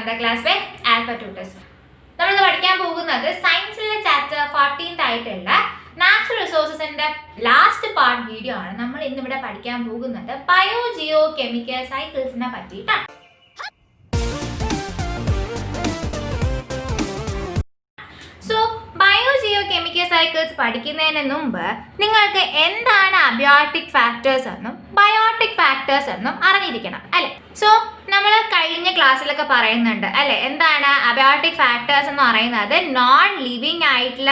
7th class by Alpha Tutors. നമ്മൾ പഠിക്കാൻ പോകുന്നത് സയൻസിലെ ചാപ്റ്റർ 14th ആയിട്ടുള്ള നാച്ചുറൽ റിസോഴ്സസിന്റെ ലാസ്റ്റ് പാർട്ട് വീഡിയോ ആണ്. നമ്മൾ ഇന്നിവിടെ പഠിക്കാൻ പോകുന്നത് ബയോ ജിയോ കെമിക്കൽ സൈക്കിൾസിനെ പറ്റിയിട്ടാണ്. So bio geo chemical cycles പഠിക്കുന്നതിന് മുമ്പ് നിങ്ങൾക്ക് എന്താണ് അബയോട്ടിക് ഫാക്ടേഴ്സ് എന്നും ബയോട്ടിക് ഫാക്ടേഴ്സ് എന്നും അറിഞ്ഞിരിക്കണം അല്ലേ? സോ നമ്മൾ കഴിഞ്ഞ ക്ലാസ്സിലൊക്കെ പറയുന്നുണ്ട് അല്ലേ, എന്താണ് അബയോട്ടിക് ഫാക്ടേഴ്സ് എന്ന് പറയുന്നത്? നോൺ ലിവിങ് ആയിട്ടുള്ള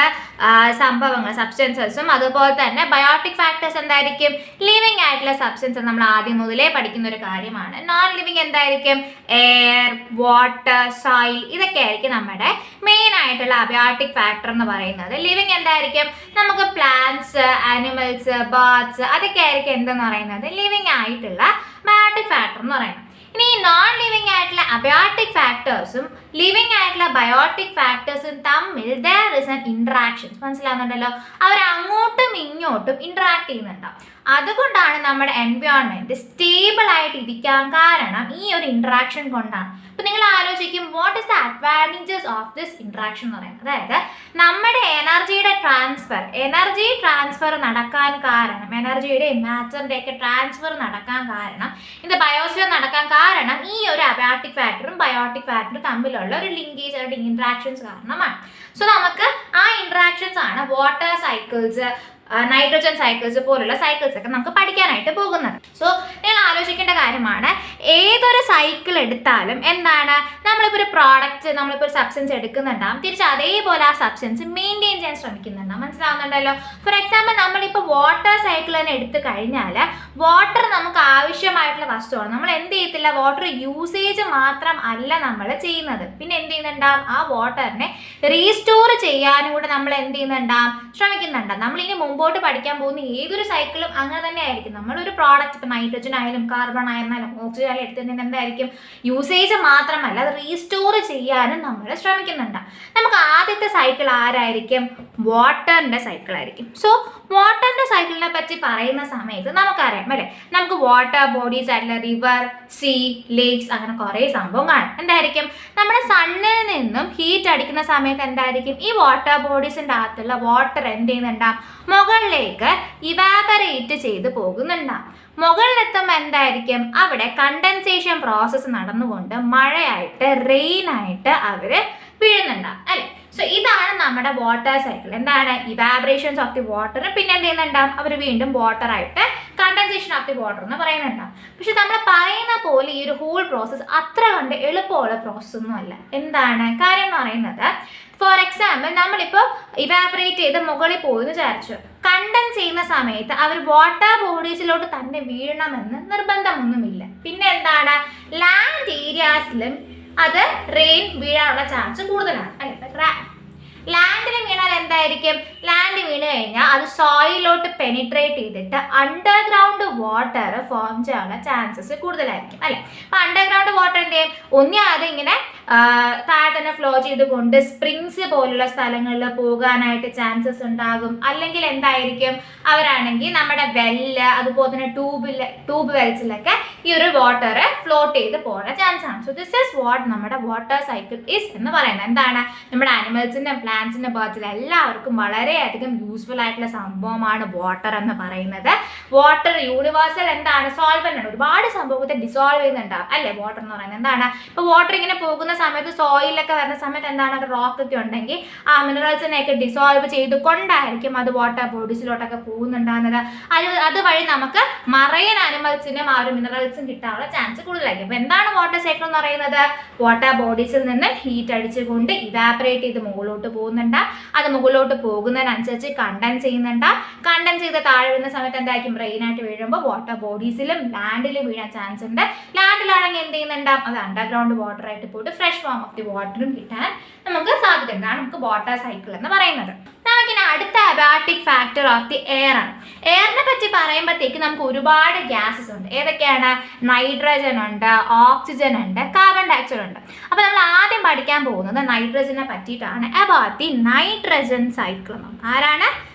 സംഭവങ്ങൾ, സബ്സ്റ്റൻസസും, അതുപോലെ തന്നെ ബയോട്ടിക് ഫാക്ടേഴ്സ് എന്തായിരിക്കും? ലിവിങ് ആയിട്ടുള്ള സബ്സ്റ്റൻസ്. നമ്മൾ ആദ്യം മുതലേ പഠിക്കുന്ന ഒരു കാര്യമാണ്. നോൺ ലിവിങ് എന്തായിരിക്കും? എയർ, വാട്ടർ, സോയിൽ, ഇതൊക്കെ ആയിരിക്കും നമ്മുടെ മെയിൻ ആയിട്ടുള്ള അബയോട്ടിക് ഫാക്ടർ എന്ന് പറയുന്നത്. ലിവിങ് എന്തായിരിക്കും? നമുക്ക് പ്ലാന്റ്സ്, ആനിമൽസ്, ബേർഡ്സ്, അതൊക്കെ ആയിരിക്കും എന്തെന്ന് പറയുന്നത് ലിവിങ് ആയിട്ടുള്ള ബയോട്ടിക് ഫാക്ടർ എന്ന് പറയുന്നത്. ഇനി നോൺ ലിവിങ് ആയിട്ടുള്ള അബയോട്ടിക് ഫാക്ടേഴ്സും ലിവിങ് ആയിട്ടുള്ള ബയോട്ടിക് ഫാക്ടേഴ്സും തമ്മിൽ there is an interaction. മനസ്സിലാവുന്നുണ്ടല്ലോ? അവർ അങ്ങോട്ടും ഇങ്ങോട്ടും ഇന്ററാക്ട് ചെയ്യുന്നുണ്ടാവും. അതുകൊണ്ടാണ് നമ്മുടെ എൻവയോൺമെന്റ് സ്റ്റേബിൾ ആയിട്ട് ഇരിക്കാൻ കാരണം ഈ ഒരു ഇന്ററാക്ഷൻ കൊണ്ടാണ്. ഇപ്പൊ നിങ്ങൾ ആലോചിക്കും, what is the advantages of this interaction എന്ന് പറയുന്നത്? അതായത് നമ്മുടെ എനർജി ട്രാൻസ്ഫർ നടക്കാൻ കാരണം, എനർജിയുടെയും മാറ്ററിന്റെയൊക്കെ ട്രാൻസ്ഫർ നടക്കാൻ കാരണം, ഇത് ബയോസ്ഫിയർ നടക്കാൻ കാരണം ഈ ഒരു അബയോട്ടിക് ഫാക്ടറും ബയോട്ടിക് ഫാക്ടറും തമ്മിലുള്ള ഒരു ലിങ്കേജ് അല്ലെങ്കിൽ ഇന്ററാക്ഷൻസ് കാരണമാണ്. സോ നമുക്ക് ആ ഇന്ററാക്ഷൻസ് ആണ് വാട്ടർ സൈക്കിൾസ്, നൈട്രജൻ സൈക്കിൾസ് പോലുള്ള സൈക്കിൾസ് ഒക്കെ നമുക്ക് പഠിക്കാനായിട്ട് പോകുന്നത്. സോ നിങ്ങൾ ആലോചിക്കേണ്ട കാര്യമാണ്, ഏതൊരു സൈക്കിൾ എടുത്താലും എന്താണ്, നമ്മളിപ്പോൾ ഒരു പ്രോഡക്റ്റ്, നമ്മളിപ്പോൾ ഒരു സബ്സ്റ്റൻസ് എടുക്കുന്നുണ്ടാവും, തിരിച്ച് അതേപോലെ ആ സബ്സ്റ്റൻസ് മെയിൻറ്റെയിൻ ചെയ്യാൻ ശ്രമിക്കുന്നുണ്ടാവും. മനസ്സിലാവുന്നുണ്ടല്ലോ? ഫോർ എക്സാമ്പിൾ നമ്മളിപ്പോൾ വാട്ടർ സൈക്കിൾ തന്നെ എടുത്തു കഴിഞ്ഞാൽ, വാട്ടർ നമുക്ക് ആവശ്യമായിട്ടുള്ള വസ്തുവാണ്. നമ്മൾ എന്ത് ചെയ്യത്തില്ല, വാട്ടർ യൂസേജ് മാത്രം അല്ല നമ്മൾ ചെയ്യുന്നത്, പിന്നെ എന്ത് ചെയ്യുന്നുണ്ടാവും, ആ വാട്ടറിനെ റീസ്റ്റോർ ചെയ്യാനും കൂടെ നമ്മൾ എന്ത് ചെയ്യുന്നുണ്ടാവും, ശ്രമിക്കുന്നുണ്ടാവും. നമ്മൾ ഇനി മുമ്പോട്ട് പഠിക്കാൻ പോകുന്ന ഏതൊരു സൈക്കിളും അങ്ങനെ തന്നെ ആയിരിക്കും. നമ്മളൊരു പ്രോഡക്റ്റ്, ഇപ്പോൾ നൈട്രജൻ ആയാലും കാർബൺ ആയിരുന്നാലും ഓക്സിജൻ ആയാലും എടുത്തതിന് എന്തായിരിക്കും, യൂസേജ് മാത്രമല്ല അത് റീസ്റ്റോർ ചെയ്യാനും നമ്മൾ ശ്രമിക്കുന്നുണ്ട്. നമുക്ക് ആദ്യത്തെ സൈക്കിൾ ആരായിരിക്കും? വാട്ടറിൻ്റെ സൈക്കിൾ ആയിരിക്കും. സോ വാട്ടറിൻ്റെ സൈക്കിളിനെ പറ്റി പറയുന്ന സമയത്ത് നമുക്കറിയാം അല്ലേ, നമുക്ക് വാട്ടർ ബോഡീസ് ആയിട്ടുള്ള റിവർ, സീ, ലേക്സ്, അങ്ങനെ കുറേ സംഭവം കാണും. എന്തായിരിക്കും, നമ്മുടെ സണ്ണിൽ നിന്നും ഹീറ്റ് അടിക്കുന്ന സമയത്ത് എന്തായിരിക്കും, ഈ വാട്ടർ ബോഡീസിൻ്റെ അകത്തുള്ള വാട്ടർ എന്ത് ചെയ്യുന്നുണ്ടാവും, മുകളിലേക്ക് ഇവാപറേറ്റ് ചെയ്ത് പോകുന്നുണ്ടാവും. മുകളിലെത്തുമ്പോൾ എന്തായിരിക്കും, അവിടെ കണ്ടൻസേഷൻ പ്രോസസ്സ് നടന്നുകൊണ്ട് മഴയായിട്ട്, റെയിനായിട്ട് അവർ വീഴുന്നുണ്ടാവും അല്ലേ? സോ ഇതാണ് നമ്മുടെ വാട്ടർ സൈക്കിൾ. എന്താണ്? ഇവാപറേഷൻസ് ഓഫ് ദി വാട്ടർ, പിന്നെ എന്ത് ചെയ്യുന്നുണ്ടാവും, അവർ വീണ്ടും വാട്ടറായിട്ട് കണ്ടൻസേഷൻ ഓഫ് ദി വാട്ടർ എന്ന് പറയുന്നുണ്ടാവും. പക്ഷെ നമ്മൾ പറയുന്ന പോലെ ഈ ഒരു ഹോൾ പ്രോസസ്സ് അത്ര കണ്ട് എളുപ്പമുള്ള പ്രോസസ്സ് ഒന്നും അല്ല. എന്താണ് കാര്യം എന്ന് പറയുന്നത്? ഫോർ എക്സാമ്പിൾ നമ്മളിപ്പോൾ ഇവാപറേറ്റ് ചെയ്ത് മുകളിൽ പോയെന്ന് വിചാരിച്ചു, കണ്ടൻസ് ചെയ്യുന്ന സമയത്ത് അവർ വാട്ടർ ബോഡീസിലോട്ട് തന്നെ വീഴണമെന്ന് നിർബന്ധമൊന്നുമില്ല. പിന്നെ എന്താണ്, ലാൻഡ് ഏരിയാസിലും അത് റെയിൻ വീഴാനുള്ള ചാൻസ് കൂടുതലാണ് അല്ലെ? ലാൻഡിൽ വീണാൽ എന്തായിരിക്കും, ലാൻഡ് വീണ് കഴിഞ്ഞാൽ അത് സോയിലോട്ട് പെനിട്രേറ്റ് ചെയ്തിട്ട് അണ്ടർഗ്രൗണ്ട് വാട്ടർ ഫോം ചെയ്യാനുള്ള ചാൻസസ് കൂടുതലായിരിക്കും അല്ലെ? അപ്പൊ അണ്ടർഗ്രൗണ്ട് വാട്ടർ എന്ത് ചെയ്യും, ഒന്നേ അത് ഇങ്ങനെ താഴെ തന്നെ ഫ്ലോ ചെയ്തുകൊണ്ട് സ്പ്രിങ്സ് പോലുള്ള സ്ഥലങ്ങളിൽ പോകാനായിട്ട് ചാൻസസ് ഉണ്ടാകും. അല്ലെങ്കിൽ എന്തായിരിക്കും, അവരാണെങ്കിൽ നമ്മുടെ വെല്ല്, അതുപോലെ തന്നെ ട്യൂബ് വെൽസിലൊക്കെ ഈ ഒരു വാട്ടർ ഫ്ലോട്ട് ചെയ്ത് പോകുന്ന ചാൻസ് ആണ്. സോ ദിസ് ഈസ് വാട്ട് നമ്മുടെ വാട്ടർ സൈക്കിൾ ഈസ് എന്ന് പറയുന്നത്. എന്താണ്, നമ്മുടെ ആനിമൽസിൻ്റെ, പ്ലാന്റ്സിൻ്റെ, ബേർഡ്സിൻ്റെ എല്ലാവർക്കും വളരെയധികം യൂസ്ഫുൾ ആയിട്ടുള്ള സംഭവമാണ് വാട്ടർ എന്ന് പറയുന്നത്. വാട്ടർ യൂണിവേഴ്സൽ എന്താണ്, സോൾവെന്റ് ആണ്. ഒരുപാട് സംഭവത്തെ ഡിസോൾവ് ചെയ്യുന്നുണ്ടാവും അല്ലേ വാട്ടർ എന്ന് പറയുന്നത്. എന്താണ്, ഇപ്പോൾ വാട്ടർ ഇങ്ങനെ പോകുന്ന സമയത്ത്, സോയിലൊക്കെ വരുന്ന സമയത്ത് എന്താണ്, അവിടെ റോക്കൊക്കെ ഉണ്ടെങ്കിൽ ആ മിനറൽസിനെയൊക്കെ ഡിസോൾവ് ചെയ്തുകൊണ്ടായിരിക്കും അത് വാട്ടർ ബോഡീസിലോട്ടൊക്കെ പോകുന്നുണ്ടാകുന്നത്. അതുവഴി നമുക്ക് മറൈൻ ആനിമൽസിനും ആ ഒരു മിനറൽസും കിട്ടാനുള്ള ചാൻസ് കൂടുതലായിരിക്കും. അപ്പോൾ എന്താണ് വാട്ടർ സൈക്കിൾ എന്ന് പറയുന്നത്? വാട്ടർ ബോഡീസിൽ നിന്ന് ഹീറ്റ് അടിച്ചുകൊണ്ട് ഇവാപറേറ്റ് ചെയ്ത് മുകളിലോട്ട് പോകുന്നുണ്ട്. അത് മുകളിലോട്ട് പോകുന്നതിനനുസരിച്ച് കണ്ടൻസ് ചെയ്യുന്നുണ്ട്. കണ്ടൻസ് ചെയ്ത് താഴെ വീഴുന്ന സമയത്ത് എന്തായിരിക്കും, റെയിനായിട്ട് വീഴുമ്പോൾ വാട്ടർ ബോഡീസിലും ലാൻഡിലും വീഴാൻ ചാൻസ് ഉണ്ട്. ലാൻഡിലാണെങ്കിൽ എന്ത് ചെയ്യുന്നുണ്ടാവും, അത് അണ്ടർഗ്രൗണ്ട് വാട്ടറായിട്ട് പോയിട്ട് ഫ്രഷ് ഫോം ഓഫ് ദി വാട്ടറും കിട്ടാൻ നമുക്ക് സാധ്യത ഉണ്ട്. നമുക്ക് വാട്ടർ സൈക്കിൾ എന്ന് പറയുന്നത്. നമുക്കിനി അടുത്ത abiotic factor of the air ആണ്. എയറിനെ പറ്റി പറയുമ്പോഴത്തേക്ക് നമുക്ക് ഒരുപാട് ഗ്യാസസ് ഉണ്ട്. ഏതൊക്കെയാണ്? നൈട്രജൻ ഉണ്ട്, ഓക്സിജൻ ഉണ്ട്, കാർബൺ ഡയോക്സൈഡ് ഉണ്ട്. അപ്പോൾ നമ്മൾ ആദ്യം പഠിക്കാൻ പോകുന്നത് നൈട്രജനെ പറ്റിയിട്ടാണ്. About the nitrogen cycle. ആരാണ്?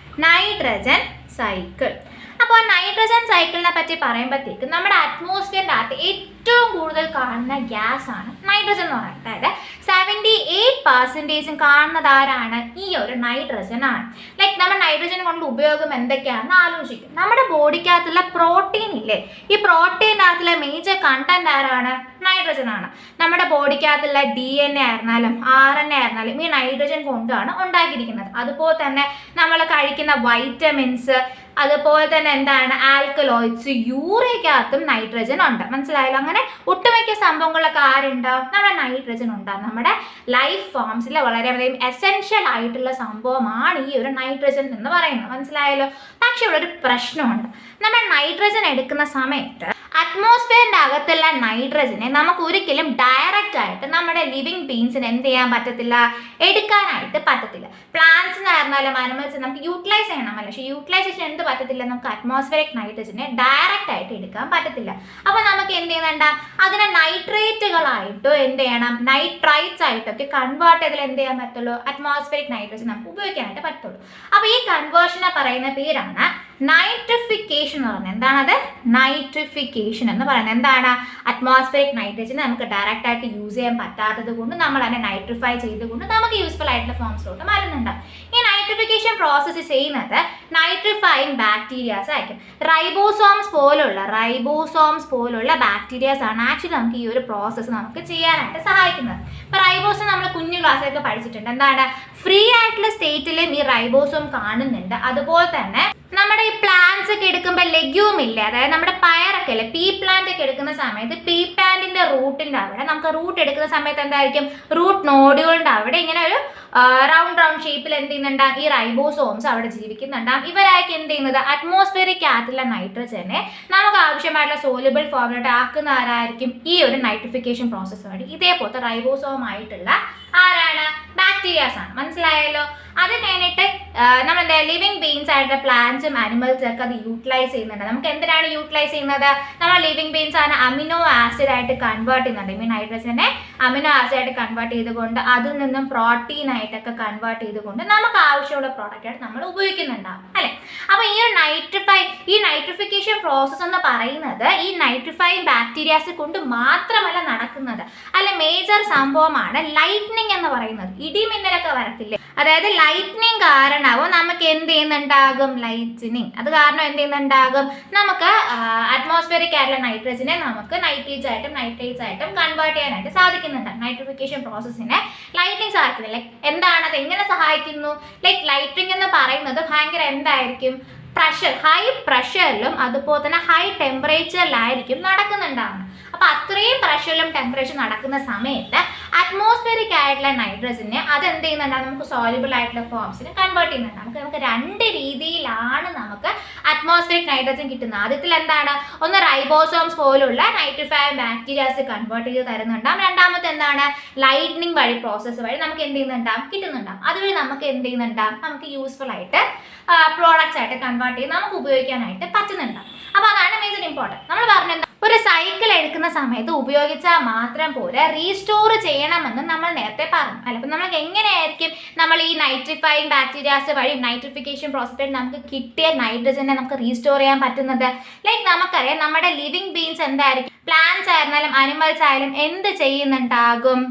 Nitrogen cycle. അപ്പോൾ നൈട്രജൻ സൈക്കിളിനെ പറ്റി പറയുമ്പോഴത്തേക്ക് നമ്മുടെ അറ്റ്മോസ്ഫിയറിൻ്റെ അകത്ത് ഏറ്റവും കൂടുതൽ കാണുന്ന ഗ്യാസ് ആണ് നൈട്രജൻ എന്ന് പറയുന്നത്. അതായത് 78% കാണുന്നത് ആരാണ്? ഈ ഒരു നൈട്രജൻ ആണ്. ലൈക്ക് നമ്മൾ നൈട്രജൻ കൊണ്ട് ഉപയോഗം എന്തൊക്കെയാണെന്ന് ആലോചിക്കും. നമ്മുടെ ബോഡിക്കകത്തുള്ള പ്രോട്ടീൻ ഇല്ലേ, ഈ പ്രോട്ടീനകത്തുള്ള മേജർ കണ്ടന്റ് ആരാണ്? നൈട്രജൻ ആണ്. നമ്മുടെ ബോഡിക്കകത്തുള്ള DNA ആയിരുന്നാലും RNA ആയിരുന്നാലും ഈ നൈട്രജൻ കൊണ്ടാണ് ഉണ്ടാക്കിയിരിക്കുന്നത്. അതുപോലെ തന്നെ നമ്മൾ കഴിക്കുന്ന വൈറ്റമിൻസ്, അതുപോലെ തന്നെ എന്താണ് ആൽക്കലോയിഡ്സ്, യൂറിയക്കകത്തും നൈട്രജൻ ഉണ്ട്. മനസ്സിലായല്ലോ? അങ്ങനെ ഒട്ടുമിക്ക സംഭവങ്ങളൊക്കെ ആരുണ്ടാവും? നമ്മുടെ നൈട്രജൻ ഉണ്ടാവും. നമ്മുടെ ലൈഫ് ഫോംസിൽ വളരെയധികം എസെൻഷ്യൽ ആയിട്ടുള്ള സംഭവമാണ് ഈ ഒരു നൈട്രജൻ എന്ന് പറയുന്നത്. മനസ്സിലായല്ലോ? പക്ഷെ ഇവിടെ ഒരു പ്രശ്നമുണ്ട്. നമ്മൾ നൈട്രജൻ എടുക്കുന്ന സമയത്ത് അറ്റ്മോസ്ഫിയറിൻ്റെ അകത്തുള്ള നൈട്രജനെ നമുക്ക് ഒരിക്കലും ഡയറക്റ്റ് ആയിട്ട് നമ്മുടെ ലിവിങ് ബീങ്സിന് എന്ത് ചെയ്യാൻ പറ്റത്തില്ല? എടുക്കാനായിട്ട് പറ്റത്തില്ല. പ്ലാന്റ്സിനായിരുന്നാലും അനിമൽസ് നമുക്ക് യൂട്ടിലൈസ് ചെയ്യണമല്ലോ. പക്ഷേ യൂട്ടിലൈസേഷൻ എന്ത് പറ്റത്തില്ല? നമുക്ക് അറ്റ്മോസ്ഫിയറിക് നൈട്രജനെ ഡയറക്റ്റ് ആയിട്ട് എടുക്കാൻ പറ്റത്തില്ല. അപ്പോൾ നമുക്ക് എന്ത് ചെയ്യുന്നുണ്ട്? അതിനെ നൈട്രേറ്റുകളായിട്ടോ എന്ത് ചെയ്യണം? നൈട്രൈറ്റ്സ് ആയിട്ടൊക്കെ കൺവേർട്ട് ചെയ്താൽ എന്ത് ചെയ്യാൻ പറ്റുള്ളൂ? അറ്റ്മോസ്ഫിയറിക് നൈട്രജൻ നമുക്ക് ഉപയോഗിക്കാനായിട്ട് പറ്റുള്ളൂ. അപ്പോൾ ഈ കൺവേർഷനെ പറയുന്ന പേരാണ് നൈട്രിഫിക്കേഷൻ എന്ന് പറയുന്നത്. എന്താണത്? നൈട്രിഫിക്കേഷൻ എന്ന് പറയുന്നത് എന്താണ്? അറ്റ്മോസ്ഫിയറിക് നൈട്രജൻ നമുക്ക് ഡയറക്റ്റ് ആയിട്ട് യൂസ് ചെയ്യാൻ പറ്റാത്തത് കൊണ്ട് നമ്മൾ അതിനെ നൈട്രിഫൈ ചെയ്തുകൊണ്ട് നമുക്ക് യൂസ്ഫുൾ ആയിട്ടുള്ള ഫോംസിലോട്ട് മാറുന്നുണ്ട്. ഈ നൈട്രിഫിക്കേഷൻ പ്രോസസ്സ് ചെയ്യുന്നത് നൈട്രിഫൈങ് ബാക്ടീരിയാസ് ആയിരിക്കും. റൈബോസോംസ് പോലുള്ള ബാക്ടീരിയാസ് ആണ് ആക്ച്വലി നമുക്ക് ഈ ഒരു പ്രോസസ്സ് നമുക്ക് ചെയ്യാനായിട്ട് സഹായിക്കുന്നത്. ഇപ്പോൾ റൈബോസോം നമ്മൾ കുഞ്ഞു ക്ലാസ്സിലൊക്കെ പഠിച്ചിട്ടുണ്ട്. എന്താണ്? ഫ്രീ ആയിട്ടുള്ള സ്റ്റേറ്റിലും ഈ റൈബോസോം കാണുന്നുണ്ട്. അതുപോലെ തന്നെ നമ്മുടെ ഈ പ്ലാന്റ്സ് ഒക്കെ എടുക്കുമ്പോൾ ലെഗ്യൂം ഇല്ലേ, അതായത് നമ്മുടെ പയറൊക്കെ അല്ലേ, പീ പ്ലാന്റ് ഒക്കെ എടുക്കുന്ന സമയത്ത് പീ പ്ലാന്റിന്റെ റൂട്ടിന്റെ അവിടെ നമുക്ക് റൂട്ട് എടുക്കുന്ന സമയത്ത് എന്തായിരിക്കും? റൂട്ട് നോഡുകളുടെ അവിടെ ഇങ്ങനെ ഒരു റൗണ്ട് ഷേപ്പിൽ എന്ത് ചെയ്യുന്നുണ്ടാകും? ഈ റൈബോസോംസ് അവിടെ ജീവിക്കുന്നുണ്ടാകും. ഇവരായിരിക്കും എന്ത് ചെയ്യുന്നത്? അറ്റ്മോസ്ഫിയറിക് ആയിട്ടുള്ള നൈട്രജനെ നമുക്ക് ആവശ്യമായിട്ടുള്ള സോലുബിൾ ഫോമിലോട്ട് ആക്കുന്ന ആരായിരിക്കും? ഈ ഒരു നൈട്രിഫിക്കേഷൻ പ്രോസസ്സ് വഴി ഇതേപോലത്തെ റൈബോസോം ആയിട്ടുള്ള ആരാണ്? ബാക്ടീരിയാസ് ആണ്. മനസ്സിലായല്ലോ? അത് കഴിഞ്ഞിട്ട് നമ്മൾ എന്താ ലിവിങ് ബീങ്സ് ആയിട്ടുള്ള പ്ലാന്റ്സും ആനിമൽസും ഒക്കെ അത് യൂട്ടിലൈസ് ചെയ്യുന്നുണ്ട്. നമുക്ക് എന്തിനാണ് യൂട്ടിലൈസ് ചെയ്യുന്നത്? നമ്മൾ ലിവിങ് ബീങ്സ് ആണ് അമിനോ ആസിഡ് ആയിട്ട് കൺവേർട്ട് ചെയ്യുന്നുണ്ട്. ഈ നൈട്രജനെ അമിനോ ആസിഡ് ആയിട്ട് കൺവേർട്ട് ചെയ്തുകൊണ്ട് അതിൽ നിന്നും പ്രോട്ടീൻ ആയിട്ടൊക്കെ കൺവേർട്ട് ചെയ്തുകൊണ്ട് നമുക്ക് ആവശ്യമുള്ള പ്രോഡക്റ്റ് ആയിട്ട് നമ്മൾ ഉപയോഗിക്കുന്നുണ്ടാവും അല്ലേ? അപ്പോൾ ഈ നൈട്രിഫിക്കേഷൻ പ്രോസസ്സ് എന്ന് പറയുന്നത് ഈ നൈട്രിഫൈങ് ബാക്ടീരിയാസ് കൊണ്ട് മാത്രമല്ല നടക്കുന്നത്. അല്ല, മേജർ സംഭവമാണ് ലൈറ്റ്നിങ് എന്ന് പറയുന്നത്. ഇടിമിന്നലൊക്കെ വരത്തില്ലേ, അതായത് ലൈറ്റ്നിങ് കാരണവും നമുക്ക് എന്ത് ചെയ്യുന്നുണ്ടാകും? ലൈറ്റ്നിങ്. അത് കാരണം എന്ത് ചെയ്യുന്നുണ്ടാകും? നമുക്ക് അറ്റ്മോസ്ഫിയറിക് ആയിട്ടുള്ള നൈട്രജനെ നമുക്ക് നൈട്രേറ്റ്സ് ആയിട്ടും കൺവേർട്ട് ചെയ്യാനായിട്ട് സാധിക്കുന്നുണ്ട്. നൈട്രിഫിക്കേഷൻ പ്രോസസ്സിനെ ലൈറ്റിംഗ് സഹായിക്കുന്നത്. ലൈക്ക് എന്താണ് അത്? എങ്ങനെ സഹായിക്കുന്നു? ലൈക്ക് ലൈറ്റിംഗ് എന്ന് പറയുന്നത് ഭയങ്കര എന്തായിരിക്കും? ഹൈ പ്രഷറിലും അതുപോലെ തന്നെ ഹൈ ടെമ്പറേച്ചറിലായിരിക്കും നടക്കുന്നുണ്ടാകുന്നത്. അപ്പോൾ അത്രയും പ്രഷറിലും ടെമ്പറേച്ചർ നടക്കുന്ന സമയത്ത് അറ്റ്മോസ്ഫിയറിക് ആയിട്ടുള്ള നൈട്രജനെ അതെന്ത് ചെയ്യുന്നുണ്ടാകും? നമുക്ക് സോല്യൂബിൾ ആയിട്ടുള്ള ഫോംസിന് കൺവേർട്ട് ചെയ്യുന്നുണ്ട്. നമുക്ക് രണ്ട് രീതിയിലാണ് നമുക്ക് അറ്റ്മോസ്ഫിയറിക് നൈട്രജൻ കിട്ടുന്നത്. ആദ്യത്തിൽ എന്താണ്? ഒന്ന് റൈബോസോംസ് പോലുള്ള നൈട്രിഫൈങ് ബാക്ടീരിയാസ് കൺവേർട്ട് ചെയ്ത് തരുന്നുണ്ടാകും. രണ്ടാമത്തെ എന്താണ്? ലൈറ്റ്നിങ് വഴി പ്രോസസ്സ് വഴി നമുക്ക് എന്ത് ചെയ്യുന്നുണ്ടാകും? കിട്ടുന്നുണ്ടാകും. അതുവഴി നമുക്ക് എന്ത് ചെയ്യുന്നുണ്ടാകും? നമുക്ക് യൂസ്ഫുൾ ആയിട്ട് പ്രോഡക്റ്റ്സ് ആയിട്ട് കൺവേർട്ട് ചെയ്ത് നമുക്ക് ഉപയോഗിക്കാനായിട്ട് പറ്റുന്നുണ്ടാകും. അപ്പോൾ അതാണ് മേജർ ഇമ്പോർട്ടൻറ്റ്. നമ്മൾ പറഞ്ഞത് ഒരു സൈക്കിൾ എടുക്കുന്ന സമയത്ത് ഉപയോഗിച്ചാൽ മാത്രം പോരാ, റീസ്റ്റോർ ചെയ്യണമെന്ന് നമ്മൾ നേരത്തെ പറഞ്ഞു അല്ല. അപ്പം നമുക്ക് എങ്ങനെയായിരിക്കും നമ്മൾ ഈ നൈട്രിഫൈങ് ബാക്ടീരിയാസ് വഴി നൈട്രിഫിക്കേഷൻ പ്രോസസ് നമുക്ക് കിട്ടിയ നൈട്രജനെ നമുക്ക് റീസ്റ്റോർ ചെയ്യാൻ പറ്റുന്നത്? ലൈക്ക് നമുക്കറിയാം നമ്മുടെ ലിവിങ് ബീങ്സ് എന്തായിരിക്കും? പ്ലാന്റ്സ് ആയിരുന്നാലും അനിമൽസ് ആയാലും എന്ത് ചെയ്യുന്നുണ്ടാകും?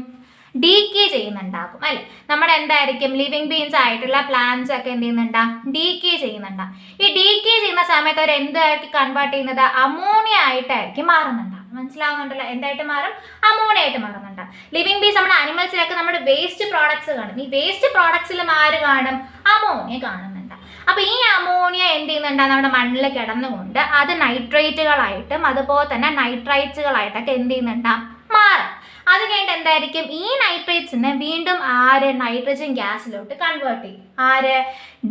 ഡീക്കേ ചെയ്യുന്നുണ്ടാകും അല്ലേ? നമ്മുടെ എന്തായിരിക്കും? ലിവിങ് ബീങ്സ് ആയിട്ടുള്ള പ്ലാന്റ്സ് ഒക്കെ എന്ത് ചെയ്യുന്നുണ്ടാകും? ഡീക്കേ ചെയ്യുന്നുണ്ടാകും. ഈ ഡീക്കേ ചെയ്യുന്ന സമയത്ത് അവർ എന്തായിട്ട് കൺവേർട്ട് ചെയ്യുന്നത്? അമോണിയ ആയിട്ടായിരിക്കും മാറുന്നുണ്ടാകും. മനസ്സിലാവുന്നുണ്ടല്ലോ? എന്തായിട്ട് മാറും? അമോണിയ ആയിട്ട് മാറുന്നുണ്ട്. ലിവിങ് ബീങ്സ് നമ്മുടെ അനിമൽസിലൊക്കെ നമ്മുടെ വേസ്റ്റ് പ്രോഡക്ട്സ് കാണും. ഈ വേസ്റ്റ് പ്രോഡക്ട്സിലും ആര് കാണും? അമോണിയ കാണുന്നുണ്ട്. അപ്പോൾ ഈ അമോണിയ എന്ത് ചെയ്യുന്നുണ്ട്? നമ്മുടെ മണ്ണിൽ കിടന്നുകൊണ്ട് അത് നൈട്രേറ്റുകളായിട്ടും അതുപോലെ തന്നെ നൈട്രൈറ്റ്സുകളായിട്ടൊക്കെ എന്ത് ചെയ്യുന്നുണ്ടാകും? മാറും. അത് കഴിഞ്ഞിട്ട് എന്തായിരിക്കും? ഈ നൈട്രേറ്റ്സിനെ വീണ്ടും നൈട്രജൻ ഗ്യാസിലോട്ട് കൺവേർട്ട് ചെയ്യും.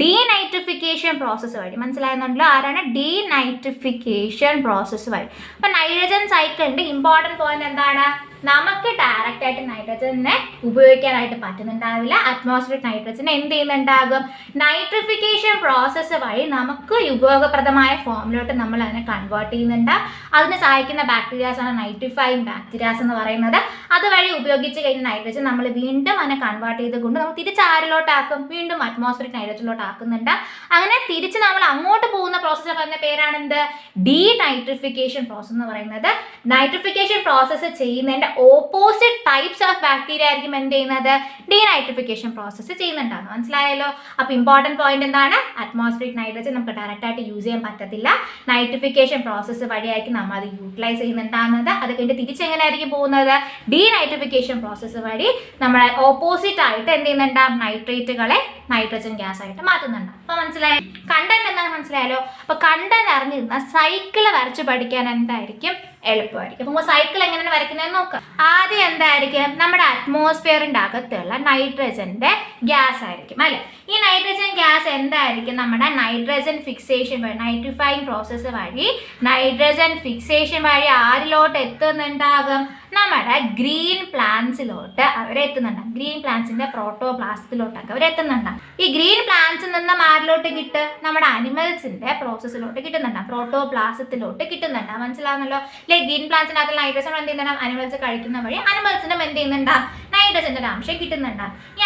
ഡീനൈട്രിഫിക്കേഷൻ പ്രോസസ്സ് വഴി. മനസ്സിലാകുന്നുണ്ടല്ലോ? ആരാണ്? ഡീനൈട്രിഫിക്കേഷൻ പ്രോസസ്സ് വഴി. അപ്പം നൈട്രജൻ സൈക്കിളിൻ്റെ ഇമ്പോർട്ടൻറ്റ് പോയിന്റ് എന്താണ്? നമുക്ക് ഡയറക്റ്റ് ആയിട്ട് നൈട്രജനെ ഉപയോഗിക്കാനായിട്ട് പറ്റുന്നുണ്ടാവില്ല. അറ്റ്മോസ്ഫിയറിക് നൈട്രജൻ എന്ത് ചെയ്യുന്നുണ്ടാകും? നൈട്രിഫിക്കേഷൻ പ്രോസസ്സ് വഴി നമുക്ക് ഉപയോഗപ്രദമായ ഫോമിലോട്ട് നമ്മൾ അതിനെ കൺവേർട്ട് ചെയ്യുന്നുണ്ട്. അതിന് സഹായിക്കുന്ന ബാക്ടീരിയാസ് ആണ് നൈട്രിഫൈങ് ബാക്ടീരിയാസ് എന്ന് പറയുന്നത്. അതുവഴി ഉപയോഗിച്ച് കഴിഞ്ഞ നൈട്രജൻ നമ്മൾ വീണ്ടും അതിനെ കൺവേർട്ട് ചെയ്തുകൊണ്ട് നമ്മൾ തിരിച്ച് ആരിലോട്ടാക്കും? വീണ്ടും അറ്റ്മോസ്ഫിയറിക് നൈട്രജനിലോട്ട് ആക്കുന്നുണ്ട്. അങ്ങനെ തിരിച്ച് നമ്മൾ അങ്ങോട്ട് പോകുന്ന പ്രോസസ്സ് പറയുന്ന പേരാണെന്ത്? ഡീനൈട്രിഫിക്കേഷൻ പ്രോസസ് എന്ന് പറയുന്നത്. നൈട്രിഫിക്കേഷൻ പ്രോസസ്സ് ചെയ്യുന്നതിന്റെ ഓപ്പോസിറ്റ് ടൈപ്സ് ഓഫ് ബാക്ടീരിയ ആയിരിക്കും എന്ത് ചെയ്യുന്നത്? ഡീനൈട്രിഫിക്കേഷൻ പ്രോസസ്സ് ചെയ്യുന്നുണ്ടാകും. മനസ്സിലായല്ലോ? അപ്പോൾ ഇമ്പോർട്ടൻറ്റ് പോയിന്റ് എന്താണ്? അറ്റ്മോസ്ഫിയറിക് നൈട്രജൻ നമുക്ക് ഡയറക്റ്റ് ആയിട്ട് യൂസ് ചെയ്യാൻ പറ്റത്തില്ല. നൈട്രിഫിക്കേഷൻ പ്രോസസ്സ് വഴിയായിരിക്കും നമ്മൾ അത് യൂട്ടിലൈസ് ചെയ്യുന്നുണ്ടാകുന്നത്. അത് കഴിഞ്ഞിട്ട് തിരിച്ചെങ്ങനെയായിരിക്കും പോകുന്നത്? ഡീനൈട്രിഫിക്കേഷൻ പ്രോസസ്സ് വഴി നമ്മളെ ഓപ്പോസിറ്റ് ആയിട്ട് എന്ത് ചെയ്യുന്നുണ്ടാകും? നൈട്രേറ്റുകളെ നൈട്രജൻ ഗ്യാസ് ആയിട്ട് മാറ്റുന്നുണ്ട്. അപ്പോൾ മനസ്സിലായോ? കണ്ടന്റ് എന്താണ് മനസ്സിലായല്ലോ? അപ്പോൾ കണ്ടന്റ് അറിഞ്ഞിരുന്ന സൈക്കിൾ വരച്ച് പഠിക്കാൻ എന്തായിരിക്കും? എളുപ്പമായിരിക്കും. അപ്പോൾ സൈക്കിൾ എങ്ങനെയാണ് വരയ്ക്കുന്നതെന്ന് നോക്കാം. ആദ്യം എന്തായിരിക്കും? നമ്മുടെ അറ്റ്മോസ്ഫിയറിൻ്റെ അകത്തുള്ള നൈട്രജൻ്റെ ഗ്യാസ് ആയിരിക്കും അല്ലേ? ഈ നൈട്രജൻ ഗ്യാസ് എന്തായിരിക്കും? നമ്മുടെ നൈട്രജൻ ഫിക്സേഷൻ വഴി, നൈട്രിഫൈങ് പ്രോസസ്സ് വഴി നൈട്രജൻ ഫിക്സേഷൻ വഴി ആരിലോട്ട് എത്തുന്നുണ്ടാകും? നമ്മുടെ ഗ്രീൻ പ്ലാന്റ്സിലോട്ട് അവരെത്തുന്നുണ്ടാകും. ഗ്രീൻ പ്ലാന്റ്സിന്റെ പ്രോട്ടോപ്ലാസത്തിലോട്ടൊക്കെ അവരെത്തുന്നുണ്ടാകും. ഈ ഗ്രീൻ പ്ലാന്റ്സിൽ നിന്നും ആരിലോട്ട് കിട്ടും? നമ്മുടെ അനിമൽസിന്റെ പ്രോസസ്സിലോട്ട് കിട്ടുന്നുണ്ടാകും. പ്രോട്ടോപ്ലാസത്തിലോട്ട് കിട്ടുന്നുണ്ടാകും. മനസ്സിലാവുന്നല്ലോ? ഗ്രീൻ പ്ലാന്റ്സിനകത്ത് നൈട്രജൻ എന്ത് ചെയ്യുന്നുണ്ടാകും? അനിമൽസ് കഴിക്കുന്ന വഴി അനിമൽസിനും എന്ത് ചെയ്യുന്നുണ്ടാകും? നൈട്രജന്റെ ഒരു അംശം കിട്ടുന്നുണ്ടാകും. ഈ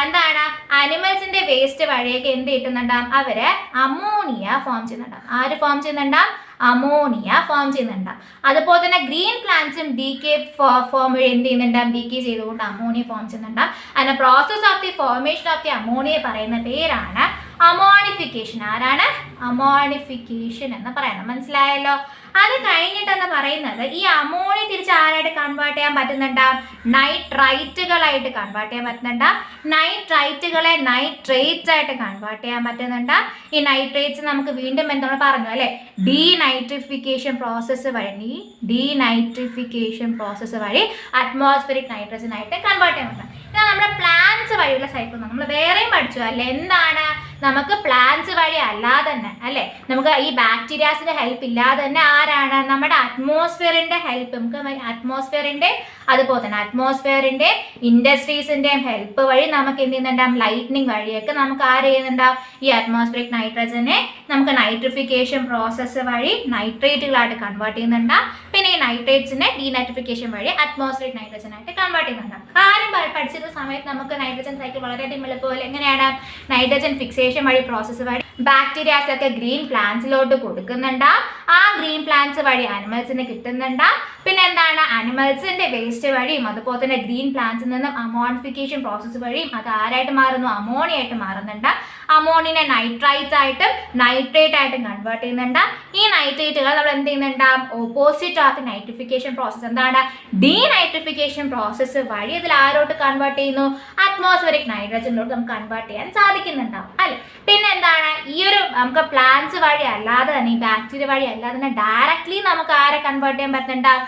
എന്താണ്? അനിമൽസിന്റെ വേസ്റ്റ് വഴിയൊക്കെ എന്ത് കിട്ടുന്നുണ്ടാകും? അവര് അമോണിയ ഫോം ചെയ്യുന്നുണ്ടാകും. ആര് ഫോം ചെയ്യുന്നുണ്ടാകും? അമോണിയ ഫോം ചെയ്യുന്നുണ്ടാകും. അതുപോലെ തന്നെ ഗ്രീൻ പ്ലാന്റ്സും ഡീകേ ഫോം വഴി എന്ത് ചെയ്യുന്നുണ്ടാകും? ഡീകേ ചെയ്തുകൊണ്ട് അമോണിയ ഫോം ചെയ്യുന്നുണ്ടാകും. അതിന്റെ process of the formation of the ammonia പറയുന്ന പേരാണ് അമോണിഫിക്കേഷൻ. ആരാണ്? അമോണിഫിക്കേഷൻ എന്ന് പറയുന്നത്. മനസ്സിലായല്ലോ? അത് കഴിഞ്ഞിട്ടെന്ന് പറയുന്നത് ഈ അമോണിയ തിരിച്ച് ആരായിട്ട് കൺവേർട്ട് ചെയ്യാൻ പറ്റുന്നുണ്ടാവും? നൈട്രൈറ്റുകളായിട്ട് കൺവേർട്ട് ചെയ്യാൻ പറ്റുന്നുണ്ടാവും. നൈട്രൈറ്റുകളെ നൈട്രേറ്റ്സ് ആയിട്ട് കൺവേർട്ട് ചെയ്യാൻ പറ്റുന്നുണ്ടാവും. ഈ നൈട്രേറ്റ്സ് നമുക്ക് വീണ്ടും നമ്മൾ പറഞ്ഞു അല്ലേ? ഡീനൈട്രിഫിക്കേഷൻ പ്രോസസ്സ് വഴി അറ്റ്മോസ്ഫിയറിക് നൈട്രജൻ ആയിട്ട് കൺവേർട്ട് ചെയ്യാൻ പറ്റും. ഇതാണ് നമ്മുടെ പ്ലാന്റ്സ് വഴിയുള്ള സൈക്കിൾ. നമ്മൾ വേറെയും പഠിച്ചു അല്ലേ? എന്താണ്? നമുക്ക് പ്ലാന്റ്സ് വഴി അല്ലാതെ തന്നെ അല്ലേ, നമുക്ക് ഈ ബാക്ടീരിയാസിന്റെ ഹെൽപ്പ് ഇല്ലാതെ തന്നെ ആരാണ്? നമ്മുടെ അറ്റ്മോസ്ഫിയറിന്റെ ഹെൽപ്പ്. നമുക്ക് അറ്റ്മോസ്ഫിയറിന്റെ അതുപോലെ തന്നെ അറ്റ്മോസ്ഫിയറിന്റെ ഇൻഡസ്ട്രീസിന്റെയും ഹെൽപ്പ് വഴി നമുക്ക് എന്ത് ചെയ്യുന്നുണ്ടാവും? ലൈറ്റ്നിങ് വഴിയൊക്കെ നമുക്ക് ആര് ചെയ്യുന്നുണ്ടാവും? ഈ അറ്റ്മോസ്ഫിയറിക് നൈട്രജനെ നമുക്ക് നൈട്രിഫിക്കേഷൻ പ്രോസസ്സ് വഴി നൈട്രേറ്റുകളായിട്ട് കൺവേർട്ട് ചെയ്യുന്നുണ്ടാവും. പിന്നെ ഈ നൈട്രേറ്റ്സിനെ ഡീനൈട്രിഫിക്കേഷൻ വഴി അറ്റ്മോസ്ഫിയറിക് നൈട്രജൻ ആയിട്ട് കൺവേർട്ട് ചെയ്യുന്നുണ്ടാവും. കാര്യം പഠിച്ചിരുന്ന സമയത്ത് നമുക്ക് നൈട്രജൻ സൈക്കിൾ വളരെയധികം എളുപ്പമല്ല. എങ്ങനെയാണ്? നൈട്രജൻ ഫിക്സേഷൻ വഴി പ്രോസസ്സ് വഴി ബാക്ടീരിയാസ് ഒക്കെ ഗ്രീൻ പ്ലാന്റ്സിലോട്ട് കൊടുക്കുന്നുണ്ടാവും. ആ ഗ്രീൻ പ്ലാന്റ്സ് വഴി അനിമൽസിന് കിട്ടുന്നുണ്ടാവും. പിന്നെ എന്താണ്? അനിമൽസിന്റെ വേസ്റ്റ് വഴിയും അതുപോലെ തന്നെ ഗ്രീൻ പ്ലാന്റ്സിൽ നിന്നും അമോണിഫിക്കേഷൻ പ്രോസസ്സ് വഴിയും അത് ആരായിട്ട് മാറുന്നു? അമോണിയ ആയിട്ട് മാറുന്നുണ്ട്. അമോണിയനെ നൈട്രൈറ്റ് ആയിട്ടും നൈട്രേറ്റ് ആയിട്ടും കൺവേർട്ട് ചെയ്യുന്നുണ്ട്. ഈ നൈട്രേറ്റുകൾ നമ്മൾ എന്ത് ചെയ്യുന്നുണ്ടാവും? ഓപ്പോസിറ്റ് ഓഫ് നൈട്രിഫിക്കേഷൻ പ്രോസസ്സ് എന്താണ്? ഡീനൈട്രിഫിക്കേഷൻ പ്രോസസ്സ് വഴി ഇതിൽ ആരോട്ട് കൺവേർട്ട് ചെയ്യുന്നു? അറ്റ്മോസ്ഫിയറിക് നൈട്രജനിലോട്ട് നമുക്ക് കൺവേർട്ട് ചെയ്യാൻ സാധിക്കുന്നുണ്ടാവും അല്ലെ? പിന്നെ എന്താണ്? ഈ ഒരു നമുക്ക് പ്ലാന്റ്സ് വഴി അല്ലാതെ തന്നെ ഈ ബാക്ടീരിയ വഴി അല്ലാതെ തന്നെ ഡയറക്ട്ലി നമുക്ക് ആരെ കൺവേർട്ട് ചെയ്യാൻ പറ്റുന്നുണ്ടാവും?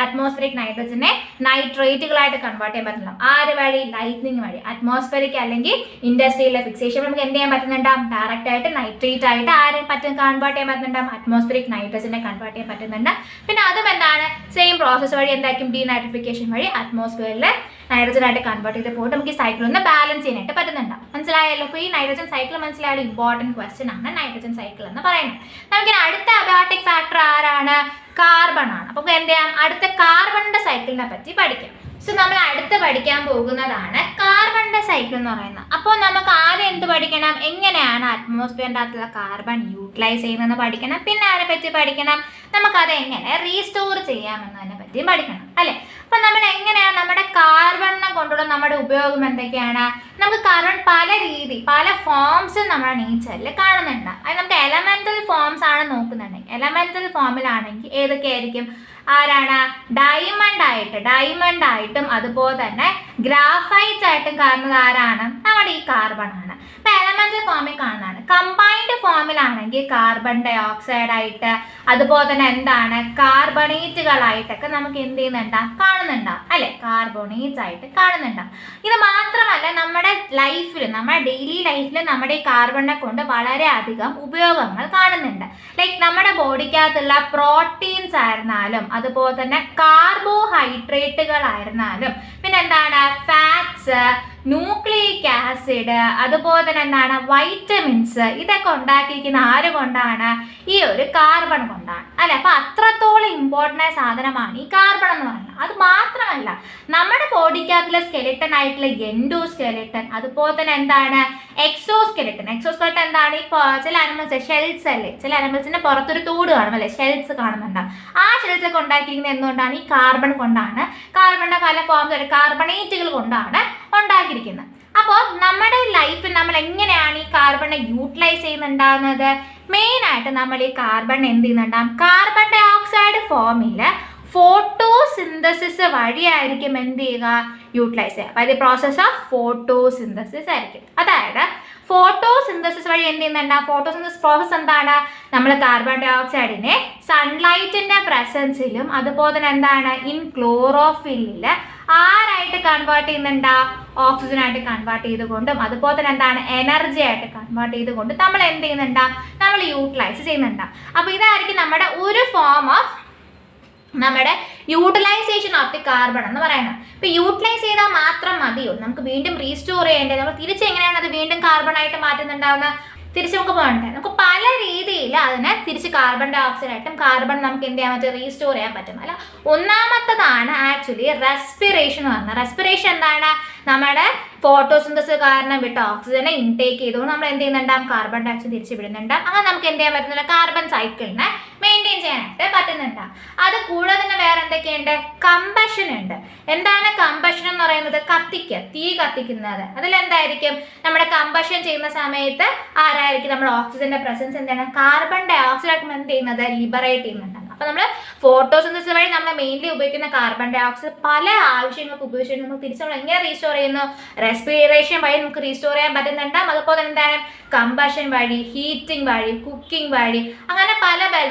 അറ്റ്മോസ്ഫിയറിക് നൈട്രജനെ നൈട്രേറ്റുകളായിട്ട് കൺവേർട്ട് ചെയ്യാൻ പറ്റുന്നുണ്ടാവും. ആര് വഴി? ലൈറ്റ്നിങ് വഴി. അറ്റ്മോസ്ഫിയറിക് അല്ലെങ്കിൽ ഇൻഡസ്ട്രിയിലെ ഫിക്സേഷൻ നമുക്ക് എന്ത് ചെയ്യാൻ പറ്റുന്നുണ്ടാവും? ഡയറക്റ്റ് ആയിട്ട് നൈട്രേറ്റ് ആയിട്ട് ആരെ കൺവേർട്ട് ചെയ്യാൻ പറ്റുന്നുണ്ടാവും? അറ്റ്മോസ്ഫിയറിക് നൈട്രജനെ കൺവേർട്ട് ചെയ്യാൻ പറ്റുന്നുണ്ട്. പിന്നെ അതും എന്താണ്? സെയിം പ്രോസസ്സ് വഴി എന്തായിരിക്കും? ഡീനൈട്രിഫിക്കേഷൻ വഴി അറ്റ്മോസ്ഫിയറിലെ നൈട്രജനായിട്ട് കൺവേർട്ട് ചെയ്ത് പോയിട്ട് നമുക്ക് ഈ സൈക്കിൾ ഒന്ന് ബാലൻസ് ചെയ്യാനായിട്ട് പറ്റുന്നുണ്ടാവും. മനസ്സിലായല്ലോ? അപ്പോൾ ഈ നൈട്രജൻ സൈക്കിൾ മനസ്സിലായാലും ഇമ്പോർട്ടൻറ്റ് ക്വസ്റ്റ്യൻ ആണ് നൈട്രജൻ സൈക്കിൾ എന്ന് പറയുന്നത്. നമുക്കിനി അടുത്ത അബയോട്ടിക് ഫാക്ടർ ആരാണ്? കാർബൺ ആണ്. അപ്പോൾ എന്ത് ചെയ്യാം? അടുത്ത കാർബണിന്റെ സൈക്കിളിനെ പറ്റി പഠിക്കാം. സോ നമ്മൾ അടുത്ത് പഠിക്കാൻ പോകുന്നതാണ് കാർബണിന്റെ സൈക്കിൾ എന്ന് പറയുന്നത്. അപ്പോൾ നമുക്ക് ആദ്യം എന്ത് പഠിക്കണം? എങ്ങനെയാണ് അറ്റ്മോസ്ഫിയറിൻ്റെ അകത്തുള്ള കാർബൺ യൂട്ടിലൈസ് ചെയ്യുന്നതെന്ന് പഠിക്കണം. പിന്നെ ആരെ പറ്റി പഠിക്കണം? നമുക്കത് എങ്ങനെ റീസ്റ്റോർ ചെയ്യാമെന്നതിനെ പറ്റിയും പഠിക്കണം അല്ലേ? അപ്പം നമ്മൾ എങ്ങനെയാണ് നമ്മുടെ കാർബണിനെ കൊണ്ടുള്ള നമ്മുടെ ഉപയോഗം എന്തൊക്കെയാണ്? നമുക്ക് കാർബൺ പല ഫോംസ് നമ്മുടെ നേച്ചറിൽ കാണുന്നുണ്ട്. അത് നമുക്ക് എലമെന്റൽ ഫോംസ് ആണ് നോക്കുന്നുണ്ടെങ്കിൽ, എലമെന്റൽ ഫോമിലാണെങ്കിൽ ഏതൊക്കെയായിരിക്കും? ആരാണ്? ഡയമണ്ട് ആയിട്ടും അതുപോലെ തന്നെ ഗ്രാഫൈറ്റ്സ് ആയിട്ടും കാണുന്നത് ആരാണ്? നമ്മുടെ ഈ കാർബൺ ആണ്. ഇപ്പൊ എലമെന്റൽ ഫോമിൽ കാണുന്നതാണ്. കമ്പൈൻഡ് ഫോമിലാണെങ്കിൽ കാർബൺ ഡൈ ഓക്സൈഡ് ആയിട്ട് അതുപോലെ തന്നെ എന്താണ് കാർബണേറ്റുകളായിട്ടൊക്കെ നമുക്ക് എന്ത് ചെയ്യുന്നുണ്ടാവും? കാണുന്നുണ്ടാവും അല്ലെ? കാർബണേറ്റ്സ് ആയിട്ട് കാണുന്നുണ്ടാവും. ഇത് മാത്രമല്ല നമ്മുടെ ലൈഫിൽ, നമ്മുടെ ഡെയിലി ലൈഫിൽ നമ്മുടെ ഈ കാർബണിനെ കൊണ്ട് വളരെ അധികം ഉപയോഗങ്ങൾ കാണുന്നുണ്ട്. ലൈക്ക് നമ്മുടെ ബോഡിക്കകത്തുള്ള പ്രോട്ടീൻസ് ആയിരുന്നാലും അതുപോലെ തന്നെ കാർബോഹൈഡ്രേറ്റുകളായിരുന്നാലും പിന്നെ എന്താണ് ഫാറ്റ്സ്, ന്യൂക്ലിയിക് ആസിഡ്, അതുപോലെ തന്നെ എന്താണ് വൈറ്റമിൻസ്, ഇതൊക്കെ ഉണ്ടാക്കിയിരിക്കുന്ന ആര് കൊണ്ടാണ്? ഈ ഒരു കാർബൺ കൊണ്ടാണ് അല്ലെ? അപ്പൊ അത്രത്തോളം ഇമ്പോർട്ടൻ്റ് ആയ സാധനമാണ് ഈ കാർബൺ എന്ന് പറയുന്നത്. അത് മാത്രമല്ല നമ്മുടെ ബോഡിക്കകത്തുള്ള സ്കെലിട്ടൺ ആയിട്ടുള്ള എൻഡോസ്കെലിട്ടൺ, അതുപോലെ തന്നെ എന്താണ് എക്സോസ്കെലിട്ടൺ. എക്സോസ്കെലിട്ടൺ എന്താണ്? ഈ ചില അനിമൽസ് ഷെൽസ് അല്ലേ, ചില അനിമൽസിന്റെ പുറത്തൊരു തോട് കാണും അല്ലെ, ഷെൽസ് കാണുന്നുണ്ടാവും. ആ ഷെൽസ് ഒക്കെ ഉണ്ടാക്കിയിരിക്കുന്നത് എന്തുകൊണ്ടാണ്? ഈ കാർബൺ കൊണ്ടാണ്. കാർബണിന്റെ പല ഫോംസ് കാർബണേറ്റുകൾ കൊണ്ടാണ് ഉണ്ടാക്കിയിരിക്കുന്നത്. അപ്പോൾ നമ്മുടെ ലൈഫിൽ നമ്മൾ എങ്ങനെയാണ് ഈ കാർബണിനെ യൂട്ടിലൈസ് ചെയ്യുന്നുണ്ടാകുന്നത്? മെയിൻ ആയിട്ട് നമ്മൾ ഈ കാർബൺ എന്ത് ചെയ്യുന്നുണ്ടാകും? കാർബൺ ഡൈ ഓക്സൈഡ് ഫോമിൽ ഫോട്ടോസിന്തസിസ് വഴിയായിരിക്കും എന്ത് ചെയ്യുക? യൂട്ടിലൈസ് ചെയ്യുക. അപ്പോൾ അത് പ്രോസസ് ഓഫ് ഫോട്ടോസിന്തസിസ് ആയിരിക്കും. അതായത് ഫോട്ടോസിന്തസിസ് വഴി എന്ത് ചെയ്യുന്നുണ്ടാകും? ഫോട്ടോസിന്തസിസ് പ്രോസസ് എന്താണ്? നമ്മൾ കാർബൺ ഡൈ ഓക്സൈഡിനെ സൺലൈറ്റിന്റെ പ്രസൻസിലും അതുപോലെ തന്നെ എന്താണ് ഇൻ ക്ലോറോഫില്ലിൽ ആരായിട്ട് കൺവേർട്ട് ചെയ്യുന്നുണ്ടാവും? ഓക്സിജനായിട്ട് കൺവേർട്ട് ചെയ്തുകൊണ്ടും അതുപോലെ തന്നെ എന്താണ് എനർജി ആയിട്ട് കൺവേർട്ട് ചെയ്തുകൊണ്ട് നമ്മൾ എന്ത് ചെയ്യുന്നുണ്ടാവും? നമ്മൾ യൂട്ടിലൈസ് ചെയ്യുന്നുണ്ടാവും. അപ്പോൾ ഇതായിരിക്കും നമ്മുടെ ഒരു ഫോം ഓഫ് നമ്മുടെ യൂട്ടിലൈസേഷൻ ഓഫ് ദി കാർബൺ എന്ന് പറയുന്നത്. ഇപ്പൊ യൂട്ടിലൈസ് ചെയ്താൽ മാത്രം മതിയോ? നമുക്ക് വീണ്ടും റീസ്റ്റോർ ചെയ്യേണ്ടത്? നമ്മൾ തിരിച്ചെങ്ങനെയാണ് അത് വീണ്ടും കാർബൺ ആയിട്ട് മാറ്റുന്നുണ്ടാവുന്നത്? തിരിച്ച് നമുക്ക് പോകണ്ടേ? നമുക്ക് പല രീതിയിൽ അതിനെ തിരിച്ച് കാർബൺ ഡൈ ഓക്സൈഡ് ആയിട്ടും കാർബൺ നമുക്ക് എന്ത് ചെയ്യാൻ പറ്റും? റീസ്റ്റോർ ചെയ്യാൻ പറ്റും അല്ല. ഒന്നാമത്തതാണ് ആക്ച്വലി റെസ്പിറേഷൻ എന്ന് പറഞ്ഞാൽ. റെസ്പിറേഷൻ എന്താണ്? നമ്മുടെ ഫോട്ടോസിന്തസിസ് കാരണം വിട്ട ഓക്സിജനെ ഇൻടേക്ക് ചെയ്തുകൊണ്ട് നമ്മൾ എന്ത് ചെയ്യുന്നുണ്ടാകും? കാർബൺ ഡൈ ഓക്സൈഡ് തിരിച്ച് വിടുന്നുണ്ടാകും. അങ്ങനെ നമുക്ക് എന്ത് ചെയ്യാൻ പറ്റുന്നില്ല? കാർബൺ സൈക്കിളിനെ മെയിൻറ്റെയിൻ ചെയ്യാനായിട്ട് പറ്റുന്നുണ്ടാകും. അത് കൂടാതെ തന്നെ വേറെ എന്തൊക്കെയുണ്ട്? കമ്പഷൻ ഉണ്ട്. എന്താണ് കമ്പഷൻ എന്ന് പറയുന്നത്? കത്തിക്കുക, തീ കത്തിക്കുന്നത്. അതിലെന്തായിരിക്കും? നമ്മുടെ കമ്പഷൻ ചെയ്യുന്ന സമയത്ത് ആരായിരിക്കും? നമ്മുടെ ഓക്സിജന്റെ പ്രസൻസ് എന്താണ്? കാർബൺ ഡൈ ഓക്സൈഡ് ആയിരിക്കും എന്ത് ചെയ്യുന്നത്? ലിബറേറ്റ് ചെയ്യുന്നുണ്ട്. അപ്പോൾ നമ്മൾ ഫോട്ടോസിന്തസിസ് വഴി നമ്മൾ മെയിൻലി ഉപയോഗിക്കുന്ന കാർബൺ ഡൈ ഓക്സൈഡ് പല ആവശ്യങ്ങൾക്ക് ഉപയോഗിച്ചിട്ട് നമുക്ക് തിരിച്ച് നമ്മൾ എങ്ങനെ റീസ്റ്റോർ ചെയ്യുന്നു? റെസ്പിറേഷൻ വഴി നമുക്ക് റീസ്റ്റോർ ചെയ്യാൻ പറ്റുന്നുണ്ടാകും. അതുപോലെ എന്താണ് കമ്പഷൻ വഴി, ഹീറ്റിംഗ് വഴി, കുക്കിംഗ് വഴി, അങ്ങനെ പല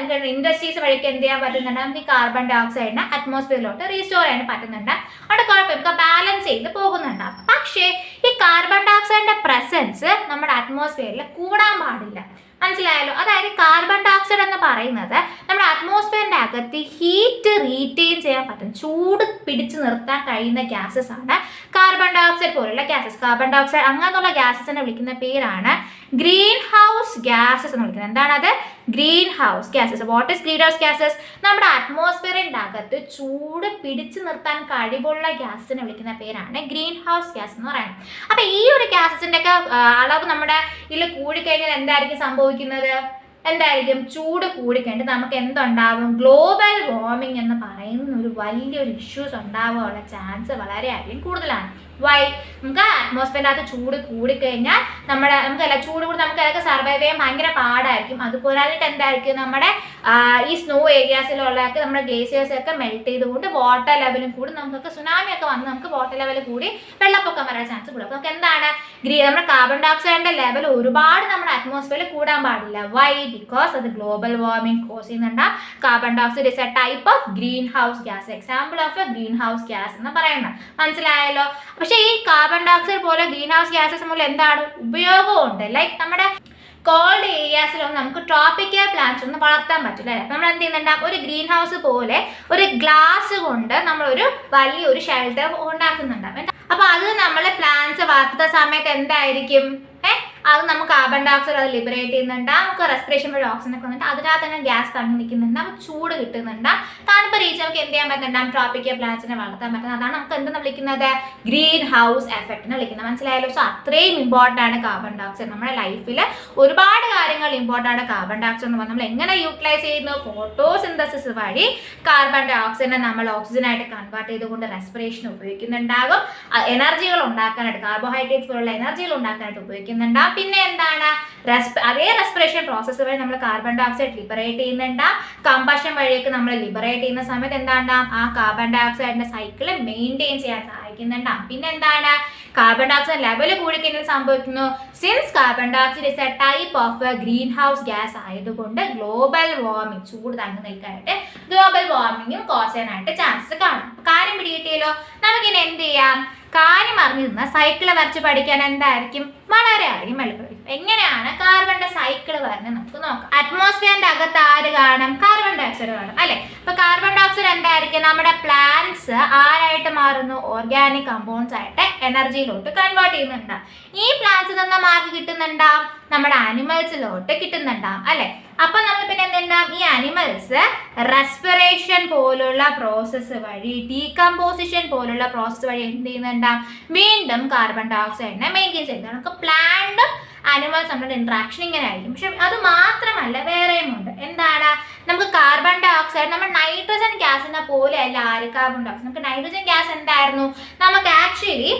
ഇൻഡസ്ട്രീസ് വഴിക്ക് എന്ത് ചെയ്യാൻ പറ്റുന്നുണ്ട്? നമുക്ക് ഈ കാർബൺ ഡൈ ഓക്സൈഡിനെ അറ്റ്മോസ്ഫിയറിലോട്ട് റീസ്റ്റോർ ചെയ്യാൻ പറ്റുന്നുണ്ട്. അവിടെ കുഴപ്പമില്ല, ബാലൻസ് ചെയ്ത് പോകുന്നുണ്ട്. പക്ഷേ ഈ കാർബൺ ഡൈ ഓക്സൈഡിന്റെ പ്രസൻസ് നമ്മുടെ അറ്റ്മോസ്ഫിയറിൽ കൂടാൻ പാടില്ല. മനസ്സിലായല്ലോ? അതായത് കാർബൺ ഡൈ ഓക്സൈഡ് എന്ന് പറയുന്നത് നമ്മുടെ അറ്റ്മോസ്ഫിയറിന്റെ അകത്ത് ഹീറ്റ് റീറ്റെയിൻ ചെയ്യാൻ പറ്റും, ചൂട് പിടിച്ചു നിർത്താൻ കഴിയുന്ന ഗ്യാസസ് ആണ് കാർബൺ ഡൈ ഓക്സൈഡ് പോലുള്ള ഗ്യാസസ്. കാർബൺ ഡൈ ഓക്സൈഡ് അങ്ങനെയുള്ള ഗ്യാസസിനെ വിളിക്കുന്ന പേരാണ് ഗ്രീൻ ഹൗസ് ഗ്യാസസ് എന്ന് വിളിക്കുന്നത്. എന്താണത്? Green house gases. What is green house gases? നമ്മുടെ അറ്റ്മോസ്ഫിയറിന്റെ അകത്ത് ചൂട് പിടിച്ചു നിർത്താൻ കഴിവുള്ള ഗ്യാസിനെ വിളിക്കുന്ന പേരാണ് ഗ്രീൻ ഹൗസ് ഗ്യാസ് എന്ന് പറയുന്നത്. അപ്പൊ ഈ ഒരു ഗ്യാസസിന്റെ ഒക്കെ അളവ് നമ്മുടെ ഇതിൽ കൂടിക്കഴിഞ്ഞാൽ എന്തായിരിക്കും സംഭവിക്കുന്നത്? എന്തായിരിക്കും? ചൂട് കൂടിക്കഴിഞ്ഞിട്ട് നമുക്ക് എന്തുണ്ടാവും? ഗ്ലോബൽ വാർമിംഗ് എന്ന് പറയുന്ന ഒരു വലിയൊരു ഇഷ്യൂസ് ഉണ്ടാവാനുള്ള ചാൻസ് വളരെയധികം കൂടുതലാണ്. വൈ? നമുക്ക് അറ്റ്മോസ്ഫിയറിനകത്ത് ചൂട് കൂടിക്കഴിഞ്ഞാൽ നമുക്കല്ല ചൂട് കൂടി നമുക്ക് അതൊക്കെ സർവൈവ് ചെയ്യാൻ ഭയങ്കര പാടായിരിക്കും. അതുപോലായിട്ട് എന്തായിരിക്കും? നമ്മുടെ ഈ സ്നോ ഏരിയാസിലുള്ളതൊക്കെ നമ്മുടെ ഗ്ലേസിയേഴ്സ് ഒക്കെ മെൽറ്റ് ചെയ്തുകൊണ്ട് വാട്ടർ ലെവലും കൂടി നമുക്കൊക്കെ സുനാമി ഒക്കെ വന്ന് നമുക്ക് വാട്ടർ ലെവൽ കൂടി വെള്ളപ്പൊക്കം വരാൻ ചാൻസ് കൂടും. അപ്പോൾ നമുക്ക് എന്താണ്? നമ്മുടെ കാർബൺ ഡൈ ഓക്സൈഡിന്റെ ലെവൽ ഒരുപാട് നമ്മുടെ അറ്റ്മോസ്ഫിയറിൽ കൂടാൻ പാടില്ല. വൈ? ബിക്കോസ് അത് ഗ്ലോബൽ വാർമിംഗ് കോസ് ചെയ്യുന്നുണ്ട്. Carbon dioxide is a type of greenhouse gas. Example of a greenhouse gas എന്ന് പറയുന്നത്. മനസ്സിലായല്ലോ? പക്ഷേ ഈ കാർബൺ ഡൈ ഓക്സൈഡ് പോലെ ഗ്രീൻ ഹൗസ് ഗ്യാസസ് മൂലം എന്താണ് ഉപയോഗമുണ്ട്? ലൈക്ക് നമ്മുടെ കോൾഡ് ഏരിയാസിലൊന്നും നമുക്ക് ട്രോപ്പിക്കൽ പ്ലാന്റ്സ് ഒന്നും വളർത്താൻ പറ്റില്ല. അപ്പം നമ്മൾ എന്ത് ചെയ്യുന്നുണ്ടാകും? ഒരു ഗ്രീൻ ഹൗസ് പോലെ ഒരു ഗ്ലാസ് കൊണ്ട് നമ്മളൊരു വലിയൊരു ഷെൽട്ടർ ഉണ്ടാക്കുന്നുണ്ടാകും. അപ്പോൾ അത് നമ്മൾ പ്ലാന്റ്സ് വളർത്തുന്ന സമയത്ത് എന്തായിരിക്കും? അത് നമുക്ക് കാർബൺ ഡൈ ഓക്സൈഡ് അത് ലിബറേറ്റ് ചെയ്യുന്നുണ്ട്. നമുക്ക് റെസ്പിറേഷൻ വഴി ഓക്സിജൻ ഒക്കെ വന്നിട്ട് അതിനകത്ത് തന്നെ ഗ്യാസ് തങ്ങി നിൽക്കുന്നുണ്ട്. നമുക്ക് ചൂട് കിട്ടുന്നുണ്ട്. തണുപ്പ് റീച്ച് നമുക്ക് എന്ത് ചെയ്യാൻ പറ്റുന്നുണ്ടാകും? ട്രോപ്പിക്കൽ പ്ലാന്റ്സിനെ വളർത്താൻ പറ്റുന്നത്. അതാണ് നമുക്ക് എന്തെന്ന് വിളിക്കുന്നത്? ഗ്രീൻ ഹൗസ് എഫക്റ്റിനെ വിളിക്കുന്നത്. മനസ്സിലായല്ലോ? സോ അത്രയും ഇമ്പോർട്ടൻ്റ് ആണ് കാർബൺ ഡൈ ഓക്സൈഡ്. നമ്മുടെ ലൈഫിൽ ഒരുപാട് കാര്യങ്ങൾ ഇമ്പോർട്ടൻ്റ് ആണ് കാർബൺ ഡൈ ഓക്സൈഡ് എന്ന് പറഞ്ഞാൽ നമ്മൾ എങ്ങനെ യൂട്ടിലൈസ് ചെയ്യുന്നു? ഫോട്ടോസിന്തസിസ് വഴി കാർബൺ ഡൈ ഓക്സൈഡിനെ നമ്മൾ ഓക്സിജനായിട്ട് കൺവേർട്ട് ചെയ്തുകൊണ്ട് റെസ്പിറേഷൻ ഉപയോഗിക്കുന്നുണ്ടാകും. എനർജികൾ ഉണ്ടാക്കാനായിട്ട്, കാർബോഹൈഡ്രേറ്റ്സ് പോലുള്ള എനർജികൾ ഉണ്ടാക്കാനായിട്ട് ഉപയോഗിക്കുന്നുണ്ടാകും. പിന്നെ എന്താണ് അതേ റെസ്പിറേഷൻ പ്രോസസ്സ് വഴി നമ്മൾ കാർബൺ ഡൈ ഓക്സൈഡ് ലിബറേറ്റ് ചെയ്യുന്നുണ്ടാവും. കമ്പഷൻ വഴിയൊക്കെ നമ്മൾ ലിബറേറ്റ് ചെയ്യുന്ന സമയത്ത് എന്താണ്ടാവും ആ കാർബൺ ഡൈ ഓക്സൈഡിന്റെ സൈക്കിൾ മെയിൻറ്റെയിൻ ചെയ്യാൻ സഹായിക്കുന്നുണ്ടാവും. പിന്നെ എന്താണ് കാർബൺ ഡൈ ഓക്സൈഡ് ലെവൽ കൂടിക്കഴിഞ്ഞാൽ സംഭവിക്കുന്നു. Since carbon dioxide is a type of greenhouse gas ആയതുകൊണ്ട് ഗ്ലോബൽ വാർമിംഗ് ചൂട് തങ്ങി നിൽക്കാനായിട്ട് ഗ്ലോബൽ വാർമിംഗും കോസ് ചെയ്യാനായിട്ട് ചാൻസസ് കാണും. കാര്യം പിടികിട്ടിയല്ലോ. നമുക്കിനി എന്ത് ചെയ്യാം? കാര്യം അറിഞ്ഞു നിന്ന സൈക്കിള് വരച്ച് പഠിക്കാൻ എന്തായിരിക്കും വളരെ അധികം എളുപ്പമായിരിക്കും. എങ്ങനെയാണ് കാർബണിന്റെ സൈക്കിൾ വരുന്നത് നമുക്ക് നോക്കാം. അറ്റ്മോസ്ഫിയറിന്റെ അകത്ത് ആര് കാണും? കാർബൺ ഡൈ ഓക്സൈഡ് കാണും അല്ലെ. അപ്പൊ കാർബൺ ഡൈ ഓക്സൈഡ് എന്തായിരിക്കും? നമ്മുടെ പ്ലാന്റ്സ് ആരായിട്ട് മാറുന്നു? ഓർഗാനിക് കമ്പൗണ്ട്സ് ആയിട്ട് എനർജിയിലോട്ട് കൺവേർട്ട് ചെയ്യുന്നുണ്ട്. ഈ പ്ലാന്റ്സിൽ നിന്ന് മാർക്ക് കിട്ടുന്നുണ്ടാവും, നമ്മുടെ ആനിമൽസിലോട്ട് കിട്ടുന്നുണ്ടാവും അല്ലെ. അപ്പൊ നമ്മൾ പിന്നെ എന്തുണ്ടാവും? ഈ ആനിമൽസ് റെസ്പിറേഷൻ പോലുള്ള പ്രോസസ്സ് വഴി, ഡീകമ്പോസിഷൻ പോലുള്ള പ്രോസസ്സ് വഴി എന്ത് ചെയ്യുന്നുണ്ടാവും? വീണ്ടും കാർബൺ ഡൈ ഓക്സൈഡിനെ മെയിൻറ്റെയിൻ ചെയ്യുന്നത്. നമുക്ക് പ്ലാന്റും ആനിമൽസ് നമ്മുടെ ഇന്ററാക്ഷൻ ഇങ്ങനെ ആയിരിക്കും. പക്ഷെ അത് മാത്രമല്ല, വേറെയും ഉണ്ട്. എന്താണ്? നമുക്ക് കാർബൺ ഡൈ ഓക്സൈഡ് നമ്മൾ നൈട്രജൻ ഗ്യാസിനെ പോലെ അല്ല ആര് കാർബൺ ഡൈ ഓക്സൈഡ്. നമുക്ക് നൈട്രജൻ ഗ്യാസ് എന്തായിരുന്നു? നമുക്ക് ആക്ച്വലി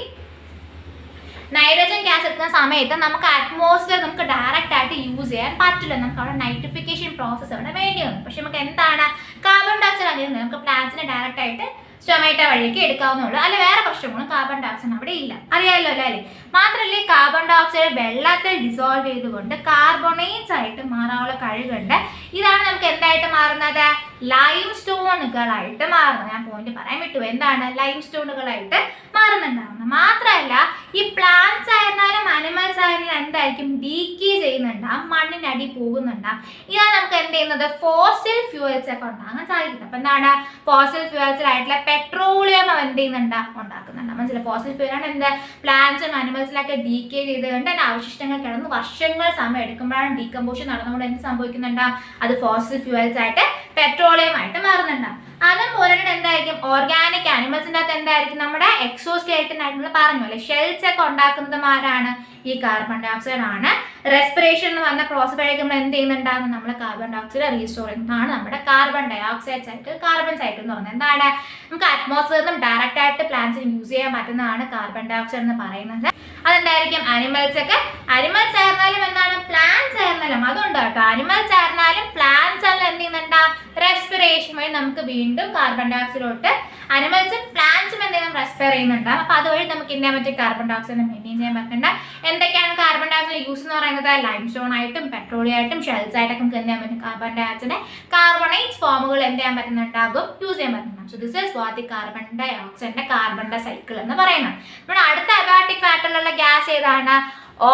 നൈട്രജൻ ഗ്യാസ് എത്തുന്ന സമയത്ത് നമുക്ക് അറ്റ്മോസ്ഫിയർ നമുക്ക് ഡയറക്റ്റ് ആയിട്ട് യൂസ് ചെയ്യാൻ പറ്റില്ല. നമുക്ക് അവിടെ നൈട്രിഫിക്കേഷൻ പ്രോസസ്സ് അവിടെ വേണ്ടി വന്നു. പക്ഷെ നമുക്ക് എന്താണ് കാർബൺ ഡൈ ഓക്സൈഡ് അങ്ങനെ നമുക്ക് പ്ലാന്റ്സിനെ ഡയറക്റ്റ് ആയിട്ട് സ്റ്റൊമാറ്റോ വഴിയൊക്കെ എടുക്കാവുന്നുള്ളൂ. അല്ല വേറെ പ്രശ്നങ്ങളും കാർബൺ ഡൈ ഓക്സൈഡ് അവിടെ ഇല്ല, അറിയാമല്ലോ അല്ലേ. മാത്രമല്ല കാർബൺ ഡൈ ഓക്സൈഡ് വെള്ളത്തിൽ ഡിസോൾവ് ചെയ്തുകൊണ്ട് കാർബണേറ്റ്സ് ആയിട്ട് മാറാനുള്ള കഴിവുണ്ട്. ഇതാണ് നമുക്ക് എന്തായിട്ട് മാറുന്നത്? ലൈം സ്റ്റോണുകളായിട്ട് മാറുന്നത്. ഞാൻ പോയിന്റ് പറയാൻ വിട്ടു. എന്താണ് ലൈം സ്റ്റോണുകളായിട്ട് മാറുന്നുണ്ടാവുന്നത്. മാത്രമല്ല ഈ പ്ലാന്റ്സ് ആയിരുന്നാലും അനിമൽസ് ആയിരുന്നാലും എന്തായിരിക്കും? ഡീക്കേ ചെയ്യുന്നുണ്ടാവും, മണ്ണിനടി പോകുന്നുണ്ടാവും. ഇതാണ് നമുക്ക് എന്ത് ചെയ്യുന്നത്? ഫോസിൽ ഫ്യൂവൽസ് ഒക്കെ ഉണ്ടാകാൻ സാധിക്കുന്നത്. അപ്പൊ എന്താണ് ഫോസിൽ ഫ്യൂവൽസിലായിട്ടുള്ള പെട്രോളിയം എന്ത് ചെയ്യുന്നുണ്ട്? ഉണ്ടാക്കുന്നുണ്ട്. മനസ്സിലായി. ഫോസിൽ ഫ്യൂലാണ് എന്ത്? പ്ലാന്റ്സും അനിമൽസിലൊക്കെ ഡീക്കേ ചെയ്തുകൊണ്ട് അതിന്റെ അവശിഷ്ടങ്ങൾ കിടന്ന് വർഷങ്ങൾ സമയം എടുക്കുമ്പോഴാണ് ഡീകമ്പോഷൻ നടന്നുകൊണ്ട് എന്ത് സംഭവിക്കുന്നുണ്ടാവും? അത് ഫോസിൽ ഫ്യൂവൽസ് ആയിട്ട് പെട്രോളിയം ആയിട്ട് മാറുന്നുണ്ടാവും. അതുപോലെ എന്തായിരിക്കും? ഓർഗാനിക് ആനിമൽസിൻ്റെ അകത്ത് എന്തായിരിക്കും? നമ്മുടെ എക്സോസ്കെലറ്റൻ ആയിട്ടുള്ള പറഞ്ഞു അല്ലെ, ഷെൽസ് ഒക്കെ ഉണ്ടാക്കുന്നത് ആരാണ്? ഈ കാർബൺ ഡൈ ഓക്സൈഡ് ആണ്. റെസ്പിറേഷൻ എന്ന് പറഞ്ഞ പ്രോസസ് വഴിക്ക് നമ്മൾ എന്ത് ചെയ്യുന്നുണ്ടാകും? നമ്മൾ കാർബൺ ഡൈ ഓക്സൈഡ് റീസ്റ്റോർ ചെയ്യുന്നതാണ് നമ്മുടെ carbon dioxide cycle, carbon cycle എന്ന് പറയുന്നത്. എന്താണ്? നമുക്ക് അറ്റ്മോസ്ഫിയറിൽ നിന്നും ഡയറക്റ്റ് ആയിട്ട് പ്ലാന്റ്സിന് യൂസ് ചെയ്യാൻ പറ്റുന്നതാണ് കാർബൺ ഡൈ ഓക്സൈഡ് എന്ന് പറയുന്നത്. അതെന്തായിരിക്കും? അനിമൽസ് ഒക്കെ, അനിമൽസ് ആയിരുന്നാലും എന്താണ് പ്ലാന്റ്സ് ആയിരുന്നാലും അതുകൊണ്ട് കേട്ടോ. അനിമൽസ് ആയിരുന്നാലും പ്ലാന്റ്സ് ആയാലും എന്ത് ചെയ്യുന്നുണ്ടാവും? റെസ്പിറേഷൻ വഴി നമുക്ക് വീണ്ടും കാർബൺ ഡൈ ഓക്സൈഡോട്ട് അനിമൽസും പ്ലാന്റ്സും എന്തെങ്കിലും റെസ്പയർ ചെയ്യുന്നുണ്ടാവും. അപ്പോൾ അതുവഴി നമുക്ക് ഇന്ത്യ മറ്റേ കാർബൺ ഡൈ ഓക്സൈഡ് മെയിൻറ്റെയിൻ ചെയ്യാൻ പറ്റുന്നുണ്ട്. എന്തൊക്കെയാണ് കാർബൺ ഡൈ ഓക്സൈഡ് യൂസ് എന്ന് പറയുന്നത്? ലൈം സ്റ്റോൺ ആയിട്ടും പെട്രോളിയം ആയിട്ടും ഷെൽസ് ആയിട്ടൊക്കെ നമുക്ക് എന്ത് ചെയ്യാൻ പറ്റും? കാർബൺ ഡൈ ഓക്സൈഡ് കാർബണേറ്റ്സ് ഫോമുകൾ എന്ത് ചെയ്യാൻ പറ്റുന്നുണ്ടാകും? യൂസ് ചെയ്യാൻ പറ്റുന്നുണ്ടാകും. So this is what the carbon ഡൈ ഓക്സൈഡിന്റെ കാർബൺ ഡൈ സൈക്കിൾ എന്ന് പറയുന്നത്. നമ്മുടെ അടുത്ത അബയോട്ടിക് ഫാക്ടറിലുള്ള ഗ്യാസ് ഏതാണ്?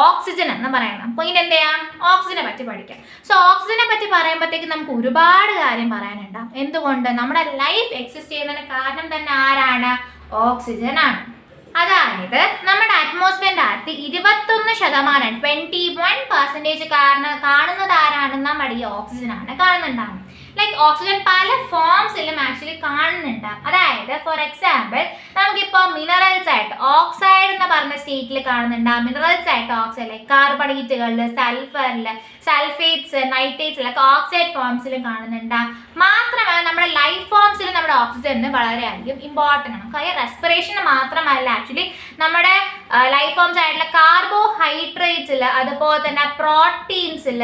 ഓക്സിജൻ എന്ന് പറയണം. അപ്പോൾ ഇനി എന്ത് ചെയ്യാം? ഓക്സിജനെ പറ്റി പഠിക്കാം. സോ ഓക്സിജനെ പറ്റി പറയുമ്പോഴത്തേക്ക് നമുക്ക് ഒരുപാട് കാര്യം പറയാനുണ്ടാവും. എന്തുകൊണ്ട്? നമ്മുടെ ലൈഫ് എക്സിസ്റ്റ് ചെയ്യുന്നതിന് കാരണം തന്നെ ആരാണ്? ഓക്സിജൻ ആണ്. അതായത് നമ്മുടെ അറ്റ്മോസ്ഫിയറിന്റെ അകത്ത് 21% 21% കാണുന്നത് ആരാണ്? നമ്മുടെ ഈ ഓക്സിജൻ ആണ് കാണുന്നുണ്ടാവും. ലൈക്ക് ഓക്സിജൻ പല ഫോംസിലും ആക്ച്വലി കാണുന്നുണ്ട്. അതായത് ഫോർ എക്സാമ്പിൾ നമുക്കിപ്പോൾ മിനറൽസ് ആയിട്ട് ഓക്സൈഡ് എന്ന് പറഞ്ഞ സ്റ്റേറ്റിൽ കാണുന്നുണ്ട്. മിനറൽസ് ആയിട്ട് ഓക്സൈഡ് ലൈക്ക് കാർബണേറ്റുകളിൽ, സൾഫറിൽ, സൾഫേറ്റ്സ്, നൈട്രേറ്റ്സിലൊക്കെ ഓക്സൈഡ് ഫോംസിലും കാണുന്നുണ്ട്. മാത്രമല്ല നമ്മുടെ ലൈഫ് ഫോംസിൽ നമ്മുടെ ഓക്സിജന് വളരെയധികം ഇമ്പോർട്ടൻ്റ് ആണ്. നമുക്കറിയാം റെസ്പിറേഷന് മാത്രമല്ല ആക്ച്വലി നമ്മുടെ ലൈഫ് ഫോംസ് ആയിട്ടുള്ള കാർബോഹൈഡ്രേറ്റ്സിൽ, അതുപോലെ തന്നെ പ്രോട്ടീൻസിൽ,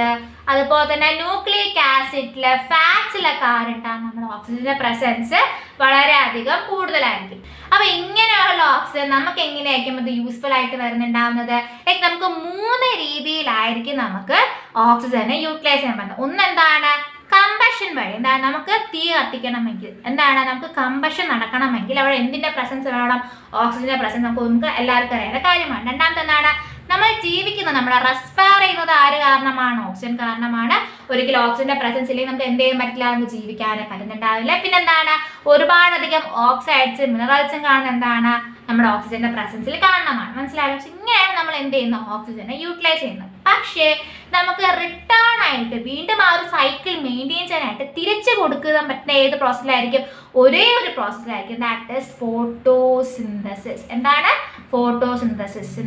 അതുപോലെ തന്നെ ന്യൂക്ലിയിക് ആസിഡിൽ, ഫാറ്റ്സിലൊക്കെ ആരുണ്ടാകും? നമ്മുടെ ഓക്സിജന്റെ പ്രസൻസ് വളരെയധികം കൂടുതലായിരിക്കും. അപ്പൊ ഇങ്ങനെയുള്ള ഓക്സിജൻ നമുക്ക് എങ്ങനെയായിരിക്കും അത് യൂസ്ഫുൾ ആയിട്ട് വരുന്നുണ്ടാവുന്നത്? ലൈക്ക് നമുക്ക് 3 രീതിയിലായിരിക്കും നമുക്ക് ഓക്സിജനെ യൂട്ടിലൈസ് ചെയ്യാൻ പറ്റുന്നത്. ഒന്നെന്താണ്? കമ്പഷൻ വഴി. എന്താണ്? നമുക്ക് തീ കത്തിക്കണമെങ്കിൽ, എന്താണ് നമുക്ക് കമ്പഷൻ നടക്കണമെങ്കിൽ അവിടെ എന്തിന്റെ പ്രസൻസ് വേണം? ഓക്സിജന്റെ പ്രസൻസ്. നമുക്ക് എല്ലാവർക്കും അറിയാത്ത കാര്യമാണ്. രണ്ടാമത്തെ എന്താണ്? നമ്മൾ ജീവിക്കുന്നത്, നമ്മുടെ റെസ്പയർ ചെയ്യുന്നത് ആര് കാരണമാണ്? ഓക്സിജൻ കാരണമാണ്. ഒരിക്കലും ഓക്സിജന്റെ പ്രസൻസ് ഇല്ലെങ്കിൽ നമുക്ക് എന്ത് ചെയ്യാൻ പറ്റില്ല? നമുക്ക് ജീവിക്കാൻ പറ്റുന്നുണ്ടാവില്ല. പിന്നെന്താണ്? ഒരുപാടധികം ഓക്സൈഡ്സും മിനറൽസും കാണുന്ന എന്താണ്? നമ്മുടെ ഓക്സിജന്റെ പ്രസൻസിൽ കാണണമാണ്. മനസ്സിലായോ? ഇങ്ങനെയാണ് നമ്മൾ എന്ത് ചെയ്യുന്നത്? ഓക്സിജനെ യൂട്ടിലൈസ് ചെയ്യുന്നത്. പക്ഷേ നമുക്ക് റിട്ടേൺ ആയിട്ട് വീണ്ടും ആ ഒരു സൈക്കിൾ മെയിൻറ്റെയിൻ ചെയ്യാനായിട്ട് തിരിച്ചു കൊടുക്കാൻ പറ്റുന്ന ഏത് പ്രോസസ്സിലായിരിക്കും? ഒരേ ഒരു പ്രോസസ്സിലായിരിക്കും. That is photosynthesis. എന്താണ്? ഫോട്ടോസിന്തസിസ്.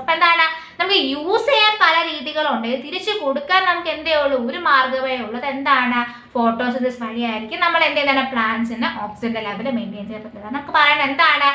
അപ്പോൾ എന്താണ്? നമുക്ക് യൂസ് ചെയ്യാൻ പല രീതികളുണ്ട്. തിരിച്ചു കൊടുക്കാൻ നമുക്ക് എന്തേ ഉള്ളൂ? ഒരു മാർഗ്ഗമേ ഉള്ളത്. എന്താണ്? ഫോട്ടോസിന്തസിസ് വഴിയായിരിക്കും നമ്മൾ എന്ത് ചെയ്യുന്നത്? പ്ലാന്റ്സിന് ഓക്സിജന്റെ ലെവൽ മെയിൻറ്റെയിൻ ചെയ്യാൻ പറ്റുന്നത്. നമുക്ക് പറയുന്നത് എന്താണ്?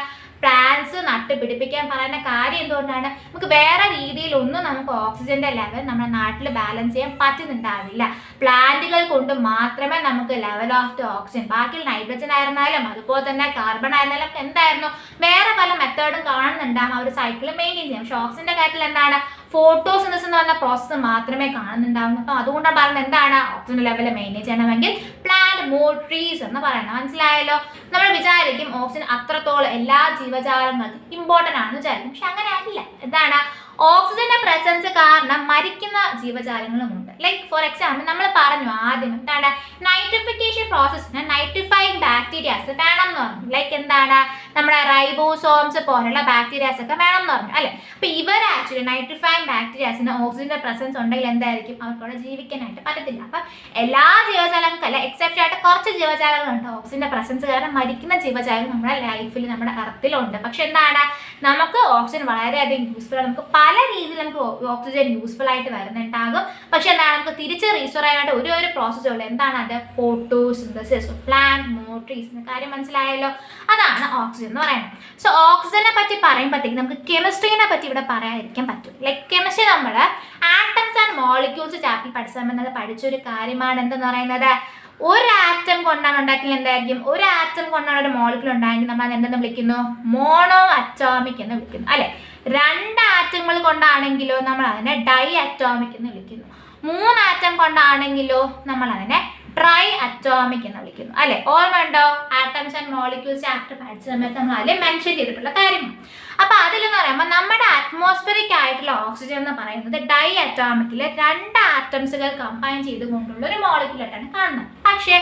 പ്ലാന്റ്സ് നട്ട് പിടിപ്പിക്കാൻ പറയുന്ന കാര്യം എന്തുകൊണ്ടാണ്? നമുക്ക് വേറെ രീതിയിലൊന്നും നമുക്ക് ഓക്സിജന്റെ ലെവൽ നമ്മുടെ നാട്ടിൽ ബാലൻസ് ചെയ്യാൻ പറ്റുന്നുണ്ടാവില്ല. പ്ലാന്റുകൾ കൊണ്ട് മാത്രമേ നമുക്ക് ലെവൽ ഓഫ് ദി ഓക്സിജൻ, ബാക്കി നൈട്രജൻ ആയിരുന്നാലും അതുപോലെ തന്നെ കാർബൺ ആയിരുന്നാലും എന്തായിരുന്നു വേറെ പല മെത്തേഡും കാണുന്നുണ്ടാകും ആ ഒരു സൈക്കിൾ മെയിൻറ്റെയിൻ ചെയ്യാം. പക്ഷെ ഓക്സിജന്റെ കാര്യത്തിൽ എന്താണ് ഫോട്ടോസിന്തസിസ് എന്ന് പറഞ്ഞ പ്രോസസ്സ് മാത്രമേ കാണുന്നുണ്ടാവുന്നു. അപ്പോൾ അതുകൊണ്ടാണ് പറയുന്നത് എന്താണ് ഓക്സിജൻ ലെവൽ മെയിൻറ്റെയിൻ ചെയ്യണമെങ്കിൽ പ്ലാന്റ് മോർ ട്രീസ് എന്ന് പറയുന്നത്. മനസ്സിലായല്ലോ? നമ്മൾ വിചാരിക്കും ഓക്സിജൻ അത്രത്തോളം എല്ലാ ജീവജാലങ്ങൾക്കും ഇമ്പോർട്ടൻ്റ് ആണെന്ന് വിചാരിക്കും. പക്ഷെ അങ്ങനെ അല്ല. എന്താണ് ഓക്സിജന്റെ പ്രസൻസ് കാരണം മരിക്കുന്ന ജീവജാലങ്ങളുമുണ്ട്. ലൈക്ക് ഫോർ എക്സാമ്പിൾ നമ്മൾ പറഞ്ഞു ആദ്യം എന്താണ് നൈട്രിഫിക്കേഷൻ പ്രോസസ്സിന് നൈട്രിഫൈങ് ബാക്ടീരിയാസ് വേണം എന്ന് പറഞ്ഞു. ലൈക്ക് എന്താണ് നമ്മുടെ റൈബോസോംസ് പോലുള്ള ബാക്ടീരിയാസ് ഒക്കെ വേണം എന്ന് പറഞ്ഞു അല്ലെ. അപ്പൊ ഇവർ ആക്ച്വലി നൈട്രിഫൈങ് ബാക്ടീരിയാസിന് ഓക്സിജന്റെ പ്രസൻസ് ഉണ്ടെങ്കിൽ എന്തായിരിക്കും അവർക്കവിടെ ജീവിക്കാനായിട്ട് പറ്റത്തില്ല. അപ്പൊ എല്ലാ ജീവജാലങ്ങൾക്കല്ല, എക്സെപ്റ്റ് ആയിട്ട് കുറച്ച് ജീവജാലങ്ങളുണ്ട് ഓക്സിജന്റെ പ്രസൻസ് കാരണം മരിക്കുന്ന ജീവജാലങ്ങൾ നമ്മുടെ ലൈഫിൽ നമ്മുടെ എർത്തിലുണ്ട്. പക്ഷെ എന്താണ് നമുക്ക് ഓക്സിജൻ വളരെയധികം യൂസ്ഫുൾ ആണ്. നമുക്ക് പല രീതിയിൽ നമുക്ക് ഓക്സിജൻ യൂസ്ഫുൾ ആയിട്ട് വരുന്നുണ്ടാകും. പക്ഷെ എന്താണ് നമുക്ക് തിരിച്ച് റീസ്റ്റോർ ചെയ്യാനായിട്ട് ഒരു പ്രോസസ്സേ ഉള്ളൂ. എന്താണ് അത്? ഫോട്ടോസിന്തസിസ്, പ്ലാന്റ് മോർ ട്രീസ് എന്ന കാര്യം മനസ്സിലായല്ലോ. അതാണ് ഓക്സിജൻ എന്ന് പറയുന്നത്. സോ ഓക്സിജനെ പറ്റി പറയുമ്പോഴത്തേക്ക് നമുക്ക് കെമിസ്ട്രീനെ പറ്റി ഇവിടെ പറയാതിരിക്കാൻ പറ്റും. ലൈക്ക് കെമിസ്ട്രി നമ്മൾ ആറ്റംസ് ആൻഡ് മോളിക്യൂൾസ് ചാപ്റ്ററിൽ പഠിച്ചത് പഠിച്ചൊരു കാര്യമാണ്. എന്തെന്ന് പറയുന്നത് ഒരു ആറ്റം കൊണ്ടാണ് ഉണ്ടാക്കിയത് എന്തായിരിക്കും? ഒരു ആറ്റം കൊണ്ടാണ് ഒരു മോളിക്യൂൾ ഉണ്ടായെങ്കിൽ നമ്മൾ അത് എന്തെന്ന് വിളിക്കുന്നു? മോണോ അറ്റോമിക് എന്ന് വിളിക്കുന്നു അല്ലെ. 2 ആറ്റങ്ങൾ കൊണ്ടാണെങ്കിലോ നമ്മൾ അതിനെ ഡൈ അറ്റോമിക് എന്ന് വിളിക്കുന്നു. 3 ആറ്റം കൊണ്ടാണെങ്കിലോ നമ്മൾ അതിനെ ട്രൈ അറ്റോമിക് എന്ന് വിളിക്കുന്നു അല്ലെ. ഓർമ്മയുണ്ടോ? ആറ്റംസ് ആൻഡ് മോളിക്യൂൾസ് ചാപ്റ്റർ പഠിച്ച സമയത്ത് നമ്മൾ അതിൽ മെൻഷൻ ചെയ്തിട്ടുള്ള കാര്യമാണ്. അപ്പൊ അതിലെന്ന് പറയുമ്പോൾ നമ്മുടെ അറ്റ്മോസ്ഫിയറിക് ആയിട്ടുള്ള ഓക്സിജൻ എന്ന് പറയുന്നത് ഡൈ അറ്റോമിക്കിൽ 2 ആറ്റംസുകൾ കമ്പൈൻ ചെയ്തുകൊണ്ടുള്ള ഒരു മോളിക്യൂലായിട്ടാണ് കാണുന്നത്. പക്ഷേ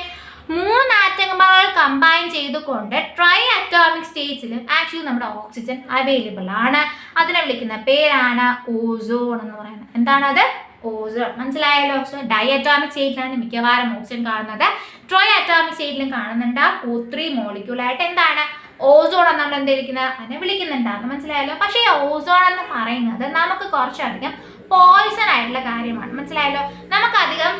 3 ആറ്റങ്ങൾ കമ്പൈൻ ചെയ്തുകൊണ്ട് ട്രൈ അറ്റോമിക് സ്റ്റേജിലും ആക്ച്വലി നമ്മുടെ ഓക്സിജൻ അവൈലബിൾ ആണ്. അതിനെ വിളിക്കുന്ന പേരാണ് ഓസോൺ എന്ന് പറയുന്നത്. എന്താണത്? ഓസോൺ. മനസ്സിലായല്ലോ? സോ ഡൈ അറ്റോമിക് സ്റ്റേറ്റിലാണ് മിക്കവാറും ഓക്സിജൻ കാണുന്നത്. ട്രൈ അറ്റോമിക് സ്റ്റേറ്റിലും കാണുന്നുണ്ട് O3 മോളിക്യൂളായിട്ട് എന്താണ് ഓസോൺ എന്ന് നമ്മൾ എന്തിരിക്കുന്നത് അതിനെ വിളിക്കുന്നുണ്ടാകും. മനസ്സിലായല്ലോ? പക്ഷേ ഈ ഓസോൺ എന്ന് പറയുന്നത് നമുക്ക് കുറച്ചധികം പോയിസൺ ആയിട്ടുള്ള കാര്യമാണ്. മനസ്സിലായല്ലോ? നമുക്കധികം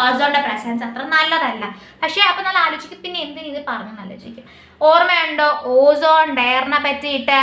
ഓസോണിന്റെ പ്രസൻസ് അത്ര നല്ലതല്ല. പക്ഷേ അപ്പൊ നമ്മൾ ആലോചിക്കും പിന്നെ എന്തിനു ഇത് പറഞ്ഞു ആലോചിക്കും. ഓർമ്മയുണ്ടോ ഓസോൺ ലെയറിനെ പറ്റിയിട്ട്?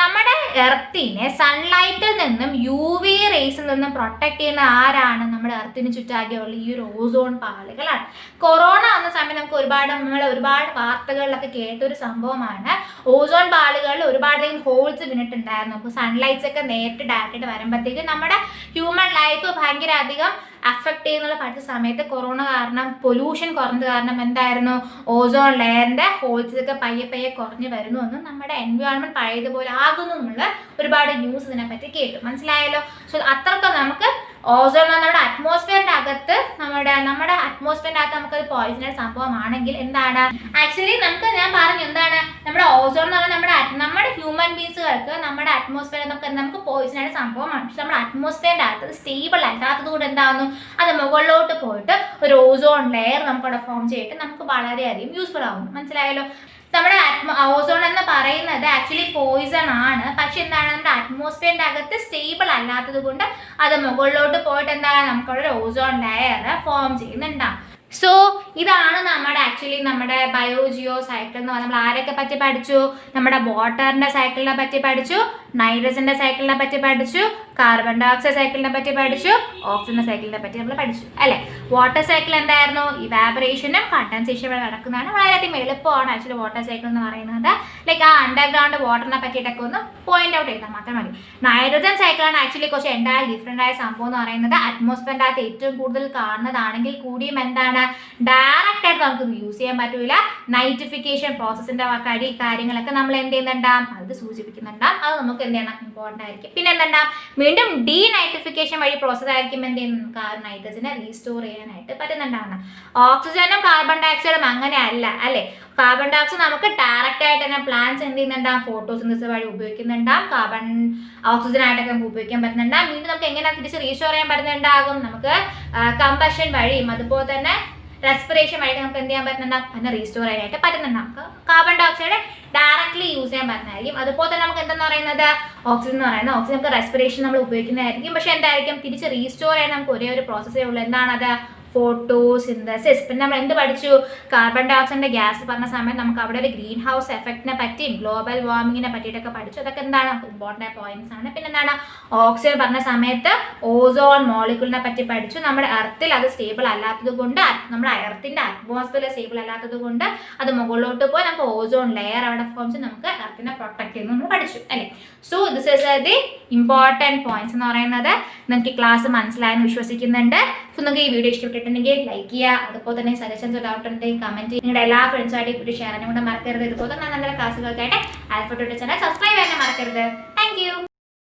നമ്മുടെ എർത്തിനെ സൺലൈറ്റിൽ നിന്നും UV റേസിൽ നിന്നും പ്രൊട്ടക്ട് ചെയ്യുന്ന ആരാണ്? നമ്മുടെ എർത്തിന് ചുറ്റാകെയുള്ള ഈ ഒരു ഓസോൺ പാളികളാണ്. കൊറോണ വന്ന സമയം നമുക്ക് ഒരുപാട് വാർത്തകളിലൊക്കെ കേട്ടൊരു സംഭവമാണ്. ഓസോൺ പാളികളിൽ ഒരുപാടധികം ഹോൾസ് വീണിട്ടുണ്ടായിരുന്നു. അപ്പോൾ സൺലൈറ്റ്സ് ഒക്കെ നേരിട്ട് ഡയറക്റ്റായിട്ട് വരുമ്പോഴത്തേക്ക് നമ്മുടെ ഹ്യൂമൻ ലൈഫ് ഭയങ്കര അധികം അഫക്റ്റ് ചെയ്യുന്നുള്ള പഠിച്ച സമയത്ത് കൊറോണ കാരണം പൊല്യൂഷൻ കുറഞ്ഞത് കാരണം എന്തായിരുന്നു ഓസോൺ ലെയറിന്റെ ഹോൾസ് ഒക്കെ പയ്യെ കുറഞ്ഞു വരുന്നു എന്നും നമ്മുടെ എൻവയോൺമെന്റ് പഴയതുപോലെ ആകുന്നു എന്നുള്ള ഒരുപാട് ന്യൂസ് ഇതിനെപ്പറ്റി കേട്ടു. മനസ്സിലായല്ലോ? സോ അത്രത്തോളം നമുക്ക് ഓസോൺ നമ്മുടെ അറ്റ്മോസ്ഫിയറിന്റെ അകത്ത് നമ്മുടെ അറ്റ്മോസ്ഫിയറിന്റെ അകത്ത് നമുക്കൊരു പോയിസണസ് സംഭവമാണെങ്കിൽ എന്താണ് ആക്ച്വലി ഞാൻ പറഞ്ഞു എന്താണ് നമ്മുടെ ഓസോൺ എന്ന് പറഞ്ഞാൽ നമ്മുടെ ഹ്യൂമൻ ബീങ്സുകൾക്ക് നമ്മുടെ അറ്റ്മോസ്ഫിയർ നമുക്ക് പോയിസണസ് സംഭവമാണ്. പക്ഷെ നമ്മുടെ അറ്റ്മോസ്ഫിയറിന്റെ അകത്ത് സ്റ്റേബിൾ അല്ലാത്തത് കൊണ്ട് എന്താകുന്നു അത് മുകളിലോട്ട് പോയിട്ട് ഒരു ഓസോൺ ലെയർ നമുക്കവിടെ ഫോം ചെയ്തിട്ട് നമുക്ക് വളരെയധികം യൂസ്ഫുൾ ആകുന്നു. മനസ്സിലായല്ലോ? നമ്മുടെ ഓസോൺ എന്ന് പറയുന്നത് ആക്ച്വലി പോയിസൺ ആണ്. പക്ഷെ എന്താണ് നമ്മുടെ അറ്റ്മോസ്ഫിയറിന്റെ അകത്ത് സ്റ്റേബിൾ അല്ലാത്തത് കൊണ്ട് അത് മുകളിലോട്ട് പോയിട്ട് എന്താണ് നമുക്കവിടെ ഒരു ഓസോൺ ലെയർ ഫോം ചെയ്യുന്നുണ്ടാവും. സോ ഇതാണ് നമ്മുടെ ബയോജിയോ സൈക്കിൾ എന്ന് പറഞ്ഞാൽ നമ്മൾ ആരൊക്കെ പറ്റി പഠിച്ചു? നമ്മുടെ വാട്ടറിന്റെ സൈക്കിളിനെ പറ്റി പഠിച്ചു, നൈട്രജന്റെ സൈക്കിളിനെ പറ്റി പഠിച്ചു, കാർബൺ ഡൈ ഓക്സൈഡ് സൈക്കിളിനെ പറ്റി പഠിച്ചു, ഓക്സിജന്റെ സൈക്കിളിനെ പറ്റി നമ്മൾ പഠിച്ചു അല്ലെ. വാട്ടർ സൈക്കിൾ എന്തായിരുന്നു? ഇവാപറേഷനും കണ്ടൻസേഷനും നടക്കുന്നതാണ്. വളരെയധികം എളുപ്പമാണ് ആക്ച്വലി വാട്ടർ സൈക്കിൾ എന്ന് പറയുന്നത്. ലൈക്ക് ആ അണ്ടർഗ്രൗണ്ട് വാട്ടറിനെ പറ്റിയിട്ടൊക്കെ ഒന്ന് പോയിന്റ് ഔട്ട് ചെയ്താൽ മാത്രം മതി. നൈട്രജൻ സൈക്കിളാണ് ആക്ച്വലി കുറച്ച് എന്തായാലും ഡിഫറെന്റ് ആയ സംഭവം എന്ന് പറയുന്നത്. അറ്റ്മോസ്ഫിയറിന്റെ അകത്ത് ഏറ്റവും കൂടുതൽ കാണുന്നതാണെങ്കിൽ കൂടിയും എന്താണ് ഡയറക്റ്റ് ആയിട്ട് നമുക്ക് യൂസ് ചെയ്യാൻ പറ്റൂല. നൈട്രിഫിക്കേഷൻ പ്രോസസ്സിന്റെ കാര്യങ്ങളൊക്കെ നമ്മൾ എന്ത് ചെയ്യുന്നുണ്ടാവും അത് സൂചിപ്പിക്കുന്നുണ്ടാവും. അത് നമുക്ക് എന്ത് ചെയ്യണം ഇമ്പോർട്ടൻ്റ് ആയിരിക്കും. പിന്നെ എന്തുണ്ടാവും വീണ്ടും ഡീനൈട്രിഫിക്കേഷൻ വഴി പ്രോസസ് ആയിരിക്കും എന്ത് ചെയ്യുന്നത് നൈട്രജനെ റീസ്റ്റോർ ചെയ്യാനായിട്ട് പറ്റുന്നുണ്ടാവുന്നത്. ഓക്സിജനും കാർബൺ ഡൈ ഓക്സൈഡും അങ്ങനെ അല്ല അല്ലെ. കാർബൺ ഡൈ ഓക്സൈഡ് നമുക്ക് ഡയറക്റ്റ് ആയിട്ട് തന്നെ പ്ലാന്റ്സ് എന്ത് ചെയ്യുന്നുണ്ടാവും ഫോട്ടോസിന്തസിസ് വഴി ഉപയോഗിക്കുന്നുണ്ടാവും. കാർബൺ ഓക്സിജൻ ആയിട്ടൊക്കെ നമുക്ക് ഉപയോഗിക്കാൻ പറ്റുന്നുണ്ടാവും. വീണ്ടും നമുക്ക് എങ്ങനെ തിരിച്ച് റീസ്റ്റോർ ചെയ്യാൻ പറ്റുന്നുണ്ടാകും? നമുക്ക് കമ്പഷൻ വഴിയും അതുപോലെ തന്നെ റെസ്പിറേഷൻ വഴി നമുക്ക് എന്ത് ചെയ്യാൻ പറ്റുന്നുണ്ടാവും അതിനെ റീസ്റ്റോർ ചെയ്യാനായിട്ട് പറ്റുന്നുണ്ടാവും. നമുക്ക് carbon dioxide directly use ചെയ്യാൻ പറ്റുന്നതായിരിക്കും. അതുപോലെ തന്നെ നമുക്ക് എന്തെന്ന് പറയുന്നത് ഓക്സിജൻ എന്ന് പറയുന്നത് ഓക്സിജൻ നമുക്ക് റെസ്പിറേഷൻ നമ്മൾ ഉപയോഗിക്കുന്നതായിരിക്കും. പക്ഷെ എന്തായിരിക്കും തിരിച്ച് റീസ്റ്റോർ ചെയ്യാൻ നമുക്ക് ഒരേ ഒരു പ്രോസസ്സേ ഉള്ളൂ. എന്താണത്? ഫോട്ടോസിന്തസിസ്. പിന്നെ നമ്മൾ എന്ത് പഠിച്ചു? കാർബൺ ഡൈ ഓക്സൈഡിൻ്റെ ഗ്യാസ് പറഞ്ഞ സമയത്ത് നമുക്ക് അവിടെ ഒരു ഗ്രീൻ ഹൗസ് എഫക്റ്റിനെ പറ്റിയും ഗ്ലോബൽ വാർമിങ്ങിനെ പറ്റിയിട്ടൊക്കെ പഠിച്ചു. അതൊക്കെ എന്താണ് ഇമ്പോർട്ടൻ്റ് പോയിന്റ്സ് ആണ്. പിന്നെ എന്താണ് ഓക്സിജൻ പറഞ്ഞ സമയത്ത് ഓസോൺ മോളിക്യൂളിനെ പറ്റി പഠിച്ചു. നമ്മുടെ എർത്തിൽ അത് സ്റ്റേബിൾ അല്ലാത്തത് കൊണ്ട്, നമ്മുടെ എർത്തിൻ്റെ അറ്റ്മോസ്ഫിയർ സ്റ്റേബിൾ അല്ലാത്തത് കൊണ്ട് അത് മുകളിലോട്ട് പോയി നമുക്ക് ഓസോൺ ലെയർ അവിടെ ഫോംസ് നമുക്ക് എർത്തിനെ പ്രൊട്ടക്ട് ചെയ്യുന്നു നമ്മൾ പഠിച്ചു അല്ലേ. So this is the important points എന്ന് പറയുന്നത്. നിങ്ങൾക്ക് ക്ലാസ് മനസ്സിലായെന്ന് വിശ്വസിക്കുന്നുണ്ട്. സോ നിങ്ങൾക്ക് ഈ വീഡിയോ ഇഷ്ടപ്പെട്ടിട്ടുണ്ടെങ്കിൽ ലൈക്ക് ചെയ്യുക. അതുപോലെ തന്നെ സജഷൻസ് ഡൗട്ട് ഉണ്ടെങ്കിൽ കമൻറ്റ് ചെയ്യുക. നിങ്ങളുടെ എല്ലാ ഫ്രണ്ട്സുമായിട്ട് വീഡിയോ ഷെയർ ചെയ്യാനും കൂടെ മറക്കരുത്. ഇതുപോലെ തന്നെ നല്ല ക്ലാസ്സുകൾക്കായിട്ട് ആൽഫ ട്യൂട്ടർ ചാനൽ സബ്സ്ക്രൈബ് ചെയ്യാൻ മറക്കരുത്. Thank you.